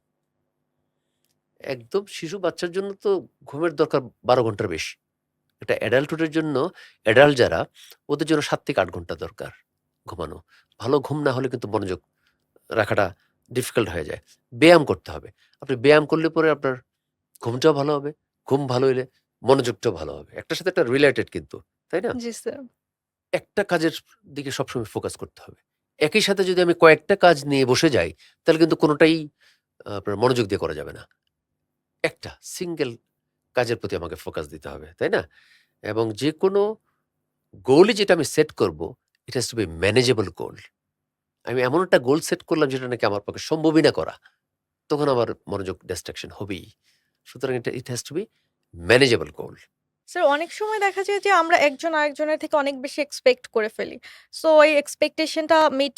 একদম শিশু বাচ্চার জন্য তো ঘুমের দরকার ১২ ঘন্টার বেশি। এটা অ্যাডাল্টহুড এর জন্য, অ্যাডাল্ট যারা, ওদের জন্য ৭ থেকে ৮ ঘন্টা দরকার ঘুমানো। ভালো ঘুম না হলে কিন্তু মনোযোগ রাখাটা ডিফিকাল্ট হয়ে যায়। ব্যায়াম করতে হবে। আপনি ব্যায়াম করলে পরে আপনার ঘুমটাও ভালো হবে। ঘুম ভালো হইলে মনোযোগটাও ভালো হবে। একটার সাথে একটা রিলেটেড কিন্তু। তাই না? জি স্যার। একটা কাজের দিকে সবসময় ফোকাস করতে হবে। একই সাথে যদি আমি কয়েকটা কাজ নিয়ে বসে যাই, তাহলে কিন্তু কোনটাই আপনার মনোযোগ দিয়ে করা যাবে না। একটা সিঙ্গেল কাজের প্রতি আমাকে ফোকাস দিতে হবে। তাই না? এবং যেকোনো গোলই যেটা আমি সেট করব, it has to be manageable goal. আমি এমন একটা গোল সেট করলাম যেটা নাকি আমার পক্ষে সম্ভবই না করা। তখন আমার মনোযোগ ডিস্ট্রাকশন হবেই। সুতরাং এটা it has to be manageable goal. Sir, অনেক সময় দেখা যায় যে আমরা একজন আরেকজনের থেকে অনেক বেশি এক্সপেক্ট করে ফেলি। সো এই এক্সপেকটেশনটা মিট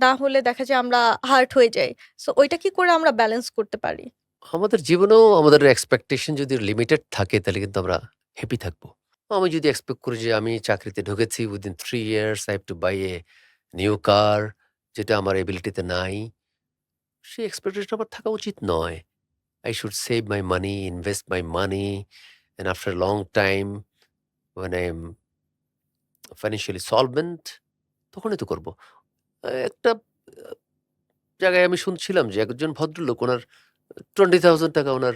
না হলে দেখা যায় আমরা হার্ট হয়ে যাই। সো ওইটা কি করে আমরা ব্যালেন্স করতে পারি? আমাদের জীবনেও আমাদের এক্সপেকটেশন যদি লিমিটেড থাকে তাহলে কিন্তু আমরা হ্যাপি থাকবো। আমি যদি এক্সপেক্ট করি যে আমি চাকরিতে ঢুকেছি, within 3 years I have to buy a new car, যেটা আমার এবিলিটিতে নাই, সেই এক্সপেকটেশন আমার থাকা উচিত নয়। I should save my money, invest my money, and after a long time, when I'm financially solvent, তখনই তো করব। একটা আ জায়গায় আমি শুনছিলাম যে একজন ভদ্রলোক উনার ৳20,000 উনার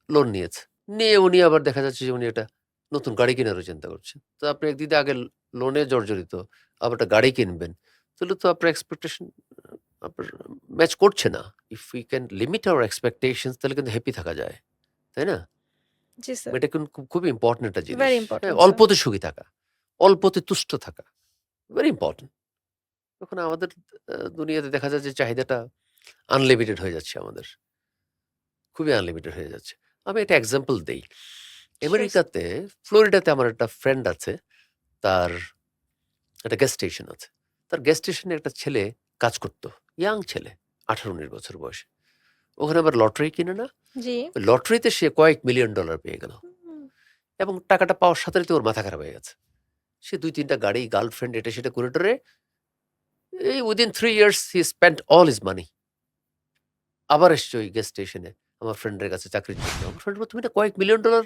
লোন নিয়েছে। নিয়ে উনি আবার দেখা যাচ্ছে যে উনি একটা নতুন গাড়ি কেনারও চিন্তা করছেন। তো আপনি একদিক দিয়ে আগে লোনে জর্জরিত, আবার একটা গাড়ি কিনবেন। তাহলে তো আপনার এক্সপেকটেশন আপনার ম্যাচ করছে না। If we can limit our expectations তাহলে কিন্তু হ্যাপি থাকা যায়। তাই না? জি স্যার। এটা কিন্তু খুবই ইম্পোর্টেন্ট একটা জিনিস। ভেরি হ্যাঁ? Important sir. অল্পতে সুখী থাকা, অল্পতে তুষ্ট থাকা। Very important. এখন আমাদের দুনিয়াতে দেখা যায় যে চাহিদাটা আনলিমিটেড হয়ে যাচ্ছে আমাদের। খুবই আনলিমিটেড হয়ে যাচ্ছে। আমি একটা এক্সাম্পল দেই। Sure sir. আমেরিকাতে ফ্লোরিডাতে আমার একটা ফ্রেন্ড আছে। তার একটা গ্যাস স্টেশন আছে। তার গ্যাস স্টেশনে একটা ছেলে কাজ করত। ইয়াং ছেলে, ১৮-১৯ বছর বয়সে। ওখানে আবার লটারি কিনে না? জি। ওই লটারিতে সে কয়েক মিলিয়ন ডলার পেয়ে গেল। হুম। এবং টাকাটা পাওয়ার সাথে, সাথে ওর মাথা খারাপ হয়ে গেছে। সে ২-৩ টা গাড়ি, গার্লফ্রেন্ড, এটা সেটা করে টরে এই within 3 years he spent all his money. আবার এসছে ওই গ্যাস স্টেশনে। আমার ফ্রেন্ডের কাছে চাকরির জন্য। আমার ফ্রেন্ড বলল, "তুমি না কয়েক মিলিয়ন ডলার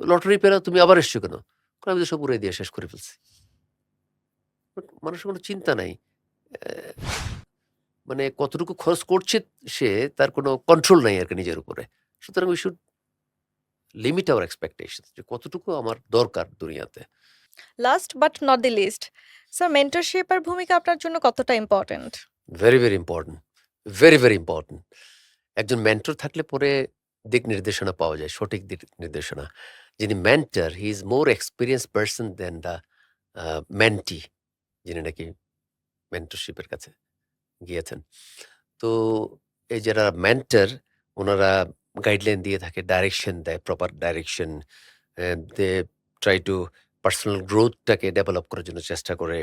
লটারি পেলে তুমি আবার এসছো কেন?" কই, "আমি তো সব উড়াই দিয়ে শেষ করে ফেলছি।" বাট মানুষের কোনো চিন্তা নাই। অ্যা মানে কতটুকু খরচ করছে সে, তার কোনো কন্ট্রোল নাই আরকি নিজের উপরে। সুতরাং we should limit our expectations, যে কতটুকু আমার দরকার দুনিয়াতে। Last but not the least, sir mentorship এর ভূমিকা আপনার জন্য কতটা important? Very, very important. Very, very important. একজন মেন্টর থাকলে পরে দিক নির্দেশনা পাওয়া যায়, সঠিক দিক নির্দেশনা। যিনি mentor, he is more experienced person than the mentee, যিনি নাকি মেন্টরশিপের কাছে গিয়েছেন। তো এই যারা মেন্টর, ওনারা গাইডলাইন দিয়ে থাকে, ডাইরেকশন দেয়, proper direction. They try to personal গ্রোথটাকে ডেভেলপ করার জন্য চেষ্টা করে,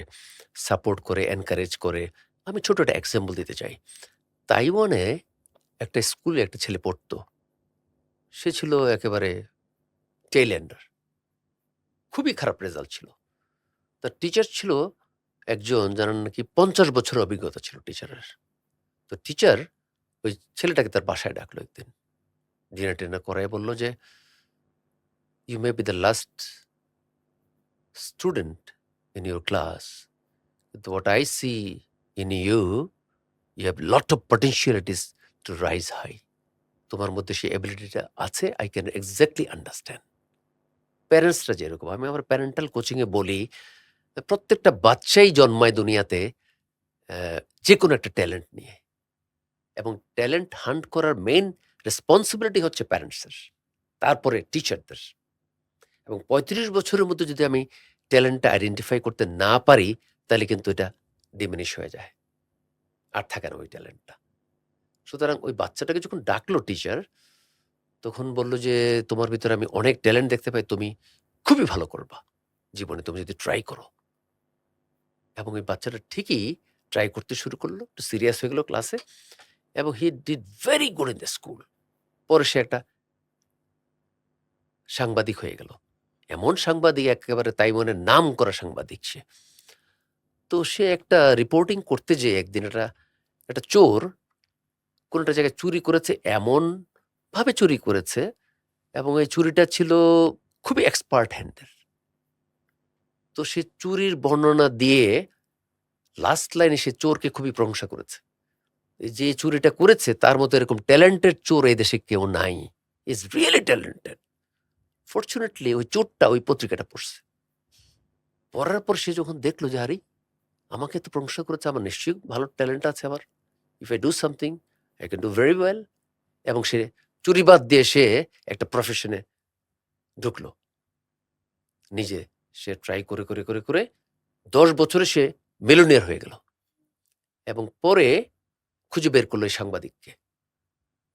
সাপোর্ট করে, এনকারেজ করে। আমি ছোট একটা এক্সাম্পল দিতে চাই। তাইওয়ানে একটা স্কুলে একটা ছেলে পড়তো। সে ছিল একেবারে টেইল এন্ডার। খুবই খারাপ রেজাল্ট ছিল। তার টিচার ছিল একজন, যার নাকি ৫০ বছরের অভিজ্ঞতা ছিল টিচারের। তো টিচার ওই ছেলেটাকে তার বাসায় ডাকলো একদিন। ডিনার-টিনার করায় বলল যে, "You may be the last student in your class. But what I see in you, you have lot of potentialities to rise high. তোমার মধ্যে সেই এবিলিটিটা আছে। I can exactly understand." প্যারেন্টসরা যেরকম, আমি আমার প্যারেন্টাল কোচিং এ বলি, প্রত্যেকটা বাচ্চাই জন্মায় দুনিয়াতে যেকোনো একটা ট্যালেন্ট নিয়ে, এবং ট্যালেন্ট হান্ট করার মেইন রেসপন্সিবিলিটি হচ্ছে প্যারেন্টসের, তারপরে টিচারদের। এবং ৩৫ বছরের মধ্যে যদি আমি ট্যালেন্টটা আইডেন্টিফাই করতে না পারি, তাহলে কিন্তু এটা ডিমিনিশ হয়ে যায়, আর থাকে না ওই ট্যালেন্টটা। সুতরাং ওই বাচ্চাটাকে যখন ডাকলো টিচার, তখন বলল যে, "তোমার ভিতরে আমি অনেক ট্যালেন্ট দেখতে পাই, তুমি খুবই ভালো করবা জীবনে, তুমি যদি ট্রাই করো।" এবং ওই বাচ্চাটা ঠিকই ট্রাই করতে শুরু করলো, একটু সিরিয়াস হয়ে গেল ক্লাসে, এবং he did very good in the school. পরে সে একটা সাংবাদিক হয়ে গেল। এমন সাংবাদিক, একেবারে তাইওয়ানের নাম করা সাংবাদিক সে। তো সে একটা রিপোর্টিং করতে যেয়ে একদিন একটা চোর কোন একটা জায়গায় চুরি করেছে, এমনভাবে চুরি করেছে, এবং এই চুরিটা ছিল খুবই এক্সপার্ট হ্যান্ডের। তো সে চুরির বর্ণনা দিয়ে লাস্ট লাইনে সে চোরকে খুবই প্রশংসা করেছে। যে চুরিটা করেছে তার মতো এরকম ট্যালেন্টেড চোর এই দেশে কেউ নাই। Is really talented. ফরচুনেটলি ওই চোরটা ওই পত্রিকাটা পড়ছে। পড়ার পর সে যখন দেখলো যে, আরে আমাকে তো প্রশংসা করেছে, আমার নিশ্চয়ই ভালো ট্যালেন্ট আছে আমার। If I do something, I can do very well. এবং সে চুরি বাদ দিয়ে সে একটা প্রফেশনে ঢুকলো। নিজে সে ট্রাই করে ১০ বছরে সে মিলিয়নিয়ার হয়ে গেল। এবং পরে খুঁজে বের করলো এই সাংবাদিককে।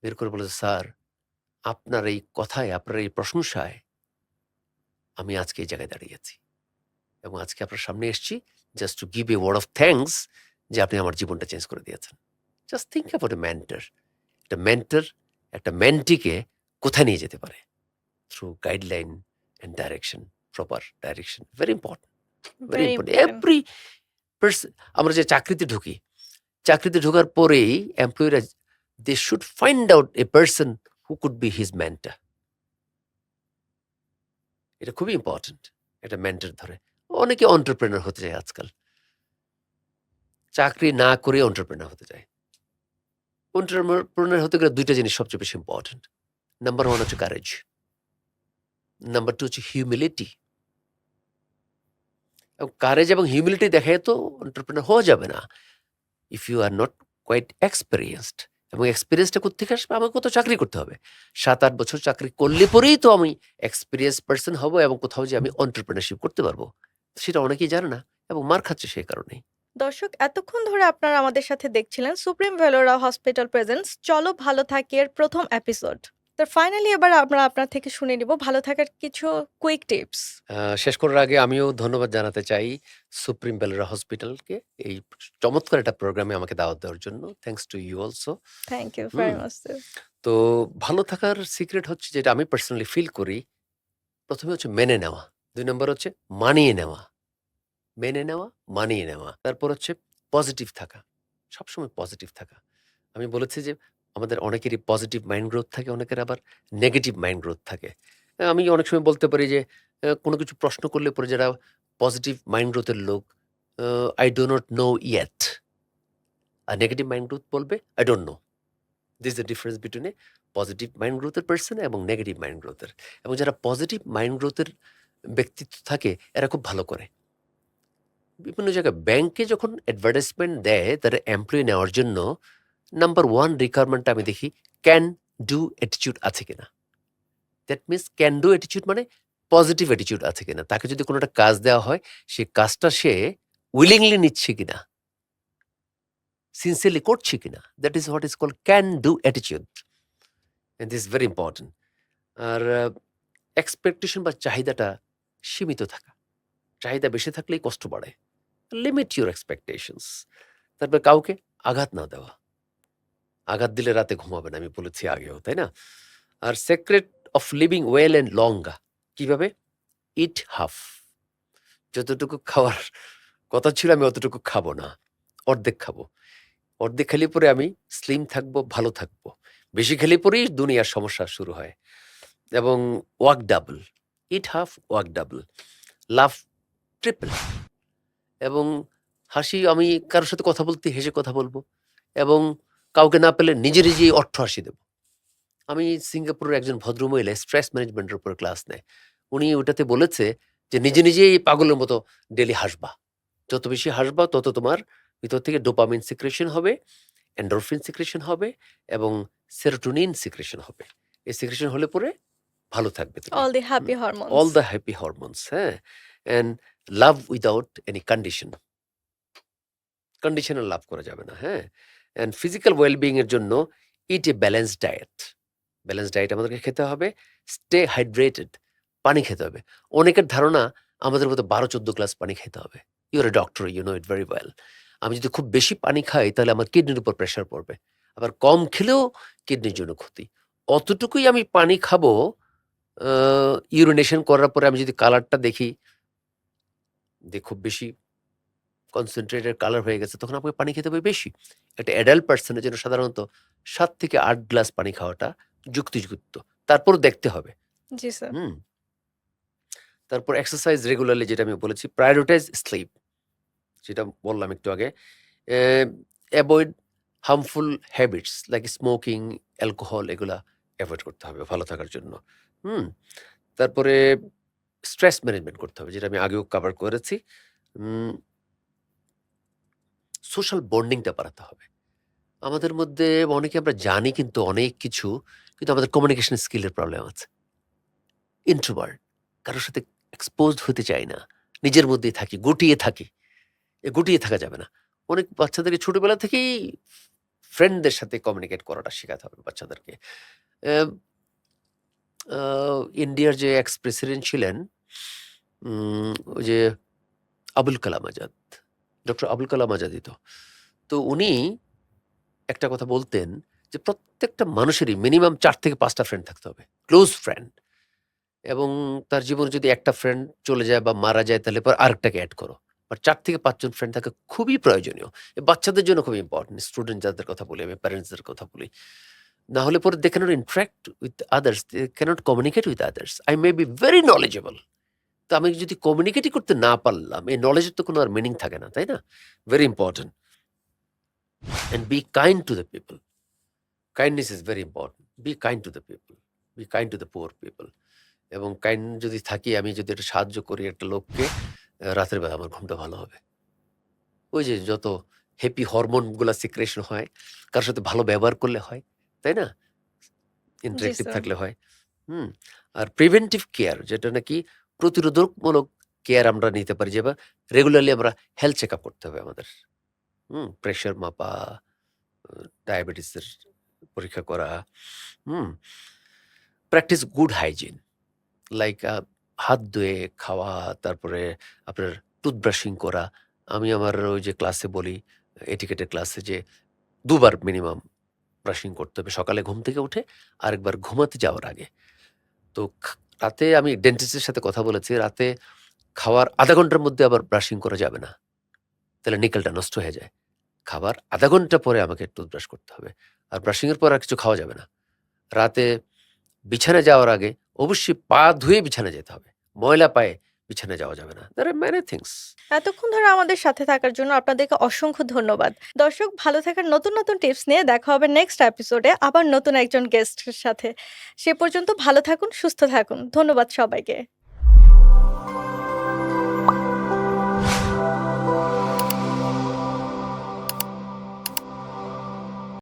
বের করে বলল যে, "স্যার, আপনার এই কথায়, আপনার এই প্রশংসায় আমি আজকে এই জায়গায় দাঁড়িয়েছি। এবং আজকে আপনার সামনে এসেছি just to give a word of thanks, যে আপনি আমার জীবনটা চেঞ্জ করে দিয়েছেন।" Just think about a mentor. একটা মেন্টর একটা মেন্টিকে কোথায় নিয়ে যেতে পারে? Through guideline and direction, proper direction. Very important, very very important. Important. Every আমরা যে চাকরিতে ঢুকি, চাকরিতে ঢোকার পরেই এমপ্লয়িরা they should find out a person who could be his mentor. এটা খুবই ইম্পর্টেন্ট, একটা মেন্টর ধরে। অনেকে এন্টারপ্রেনার হতে চায় আজকাল। চাকরি না করে এন্টারপ্রেনার হতে চায়। এন্টারপ্রেনার হতে গেলে ২ টা জিনিস সবচেয়ে বেশি ইম্পর্টেন্ট। নাম্বার 1 হচ্ছে কারেজ। নাম্বার 2 হচ্ছে হিউমিলিটি। এবং কারেজ এবং হিউমিলিটি দেখায় তো এন্টারপ্রেনার হওয়া যাবে না। If you are not quite experienced. এবং এক্সপেরিয়েন্সটা কোত্থেকে আসবে? আমাকে তো চাকরি করতে হবে। ৭-৮ বছর চাকরি করলে পরেই তো আমি এক্সপেরিয়েন্স পারসন হব, এবং কোথাও যে আমি এন্টারপ্রেনারশিপ করতে পারবো। সেটা অনেকেই জানে না, এবং মার খাচ্ছে সেই কারণেই। দর্শক, এতক্ষণ ধরে আপনারা আমাদের সাথে দেখছিলেন সুপ্রিম ভ্যালোরা হসপিটাল প্রেজেন্টস চলো ভালো থাকি এর প্রথম এপিসোড। তো ফাইনালি এবার আমরা আপনার থেকে শুনে নিব ভালো থাকার কিছু কুইক টিপস। শেষ করার আগে আমিও ধন্যবাদ জানাতে চাই সুপ্রিম বেলোরা হসপিটালকে এই চমৎকার একটা প্রোগ্রামে আমাকে দাওয়াত দেওয়ার জন্য। Thanks to you also. Thank you hmm. Very much sir. তো ভালো থাকার সিক্রেট হচ্ছে, যেটা আমি পার্সোনালি ফিল করি, ১ম এ হচ্ছে মেনে নেওয়া। ২ নম্বর হচ্ছে মানিয়ে নেওয়া। মেনে নেওয়া, মানিয়ে নেওয়া। তারপর হচ্ছে পজিটিভ থাকা। সবসময় পজিটিভ থাকা। আমি বলেছি যে আমাদের অনেকেরই পজিটিভ মাইন্ড গ্রোথ থাকে, অনেকের আবার নেগেটিভ মাইন্ড গ্রোথ থাকে। আমি অনেক সময় বলতে পারি যে কোনো কিছু প্রশ্ন করলে পরে যারা পজিটিভ মাইন্ড গ্রোথের লোক, "I do not know yet." আর নেগেটিভ মাইন্ড গ্রোথ বলবে, "I don't know." This is the difference between a positive mind গ্রোথের পারসন এবং নেগেটিভ মাইন্ড গ্রোথের। এবং যারা পজিটিভ মাইন্ড গ্রোথের ব্যক্তিত্ব থাকে এরা খুব ভালো করে। বিভিন্ন জায়গায় ব্যাংকে যখন অ্যাডভার্টাইজমেন্ট দেয় তারা এমপ্লয়ি নেওয়ার জন্য নাম্বার 1 রিকোয়ারমেন্টটা আমি দেখি ক্যান ডু অ্যাটিটিউড আছে কিনা। That means can do attitude মানে পজিটিভ অ্যাটিটিউড আছে কিনা। তাকে যদি কোনো একটা কাজ দেওয়া হয় সেই কাজটা সে উইলিংলি নিচ্ছে কিনা, সিনসিয়ারলি করছে কিনা। That is what is called can do attitude, and this very important. আর এক্সপেকটেশন বা চাহিদাটা সীমিত থাকা। চাহিদা বেশি থাকলেই কষ্ট বাড়ে। Limit your expectations. তারপর কাউকে আঘাত না দেওয়া। আঘাত দিলে রাতে ঘুমাবে না, আমি বলেছি আগেও, তাই না? আর secret of living well and longer কিভাবে? Eat half. যতটুকু খাওয়ার কথা ছিল আমি অতটুকু খাবো না, অর্ধেক খাবো। অর্ধেক খেলে পরে আমি স্লিম থাকবো, ভালো থাকবো। বেশি খেলে পরেই দুনিয়ার সমস্যা শুরু হয়। এবং ওয়াক ডাবল, ইট হাফ, ওয়াক ডাবল, লাভ ট্রিপল। এবং হাসি, আমি কারোর সাথে কথা বলতে হেসে কথা বলবো এবং কাউকে না পেলে নিজে নিজেই অর্থ হাসি দেব। আমি সিঙ্গাপুরের একজন ভদ্রমহিলা স্ট্রেস ম্যানেজমেন্টের উপর ক্লাস নেয়। উনি ওটাতে বলেছে যে নিজে নিজেই পাগলের মতো ডেলি হাসবা। যত বেশি হাসবা তত তোমার ভিতর থেকে ডোপামিন সিক্রেশন হবে, এন্ডোরফিন সিক্রেশন হবে এবং সেরোটোনিন সিক্রেশন হবে। এই সিক্রেশন হলে পরে ভালো থাকবে তুমি। All the happy all hormones. The happy hormones, হ্যাঁ। And love without any condition. Conditional love করা যাবে না, হ্যাঁ। অ্যান্ড ফিজিক্যাল ওয়েলবিং এর জন্য eat a balance diet. Balance diet আমাদেরকে খেতে হবে। স্টে হাইড্রেটেড, পানি খেতে হবে। অনেকের ধারণা আমাদের মতো 12-14 গ্লাস পানি খেতে হবে। You are a doctor, you know it very well. আমি যদি খুব বেশি পানি খাই তাহলে আমার কিডনির উপর প্রেশার পড়বে। আবার কম খেলেও কিডনির জন্য ক্ষতি। অতটুকুই আমি পানি খাবো। ইউরিনেশন করার পরে আমি যদি কালারটা দেখি যে খুব বেশি কনসেন্ট্রেটেড কালার হয়ে গেছে, তখন আপনাকে পানি খেতে হবে বেশি। একটা অ্যাডাল্ট পার্সনের জন্য সাধারণত 7 থেকে 8 গ্লাস পানি খাওয়াটা যুক্তিযুক্ত। তারপর দেখতে হবে। জি স্যার। হুম। তারপর এক্সারসাইজ রেগুলারলি, যেটা আমি বলেছি। প্রায়োরিটাইজ স্লিপ, যেটা বললাম একটু আগে। Avoid harmful habits like smoking, alcohol, এগুলা অ্যাভয়েড করতে হবে ভালো থাকার জন্য। হুম। তারপরে স্ট্রেস ম্যানেজমেন্ট করতে হবে, যেটা আমি আগেও কভার করেছি। সোশ্যাল বন্ডিংটা বাড়াতে হবে। আমাদের মধ্যে অনেকে আমরা জানি কিন্তু অনেক কিছু, কিন্তু আমাদের কমিউনিকেশন স্কিলের প্রবলেম আছে। ইন্ট্রোভার্ট, কারোর সাথে এক্সপোজড হতে চাই না, নিজের মধ্যেই থাকি, গুটিয়ে থাকি। গুটিয়ে থাকা যাবে না। অনেক বাচ্চাদেরকে ছোটবেলা থেকেই ফ্রেন্ডদের সাথে কমিউনিকেট করাটা শেখাতে হবে বাচ্চাদেরকে। আহ, ইন্ডিয়ার যে এক্স প্রেসিডেন্ট ছিলেন, ওই যে আবুল কালাম আজাদ, ডক্টর আবুল কালাম আজাদই তো উনি একটা কথা বলতেন যে প্রত্যেকটা মানুষেরই মিনিমাম 4 থেকে 5টা ফ্রেন্ড থাকতে হবে, ক্লোজ ফ্রেন্ড। এবং তার জীবনে যদি একটা ফ্রেন্ড চলে যায় বা মারা যায় তাহলে পর আরেকটাকে অ্যাড করো। আর 4 থেকে 5 জন ফ্রেন্ড থাকা খুবই প্রয়োজনীয়। এ বাচ্চাদের জন্য খুবই ইম্পর্টেন্ট। স্টুডেন্ট যাদের কথা বলি আমি, প্যারেন্টসদের কথা বলি। না হলে পরে they can't interact with others, they can't communicate with others. I may be very knowledgeable, তো আমি যদি কমিউনিকেটই করতে না পারলাম, এই নলেজের তো কোনো আর মিনিং থাকে না, তাই না? Very important. And be kind to the people. Kindness is very important. Be kind to the people, be kind to the poor people. এবং কাইন্ড যদি থাকি, আমি যদি একটা সাহায্য করি একটা লোককে, রাতের বেলা আমার ঘুমটা ভালো হবে। ওই যে যত হ্যাপি হরমোনগুলা সিক্রেশন হয়, কারোর সাথে ভালো ব্যবহার করলে হয়, তাই না? জি ইন্টারেক্টিভ স্যার। থাকলে হয়। হুম। আর প্রিভেন্টিভ কেয়ার, যেটা নাকি প্রতিরোধকমূলক কেয়ার আমরা নিতে পারি, যে রেগুলারলি আমরা হেলথ চেকআপ করতে হবে আমাদের। প্রেশার মাপা, ডায়াবেটিসের পরীক্ষা করা। হুম। প্র্যাকটিস গুড হাইজিন, লাইক হাত ধুয়ে খাওয়া, তারপরে আপনার টুথব্রাশিং করা। আমি আমার ওই যে ক্লাসে বলি, এটিকেটের ক্লাসে, যে ২ বার মিনিমাম ব্রাশিং করতে হবে। সকালে ঘুম থেকে উঠে, আরেকবার ঘুমাতে যাওয়ার আগে। তো রাতে আমি ডেন্টিস্টের সাথে কথা বলেছি, রাতে খাওয়ার ০.৫ ঘন্টার মধ্যে আবার ব্রাশিং করা যাবে না। তাহলে নিকেলটা নষ্ট হয়ে যায়। খাবার আধা ঘন্টা পরে আমাকে টুথব্রাশ করতে হবে। আর ব্রাশিংয়ের পর আর কিছু খাওয়া যাবে না। রাতে বিছানায় যাওয়ার আগে অবশ্যই পা ধুয়ে বিছানায় যেতে হবে। ময়লা পায়ে বিছানায় যাওয়া যাবে না। There are many things. এতক্ষণ ধরে আমাদের সাথে থাকার জন্য আপনাদেরকে অসংখ্য ধন্যবাদ। দর্শক, ভালো থাকার নতুন নতুন টিপস নিয়ে দেখা হবে নেক্সট এপিসোডে আবার নতুন একজন গেস্টের সাথে। সে পর্যন্ত ভালো থাকুন, সুস্থ থাকুন। ধন্যবাদ সবাইকে।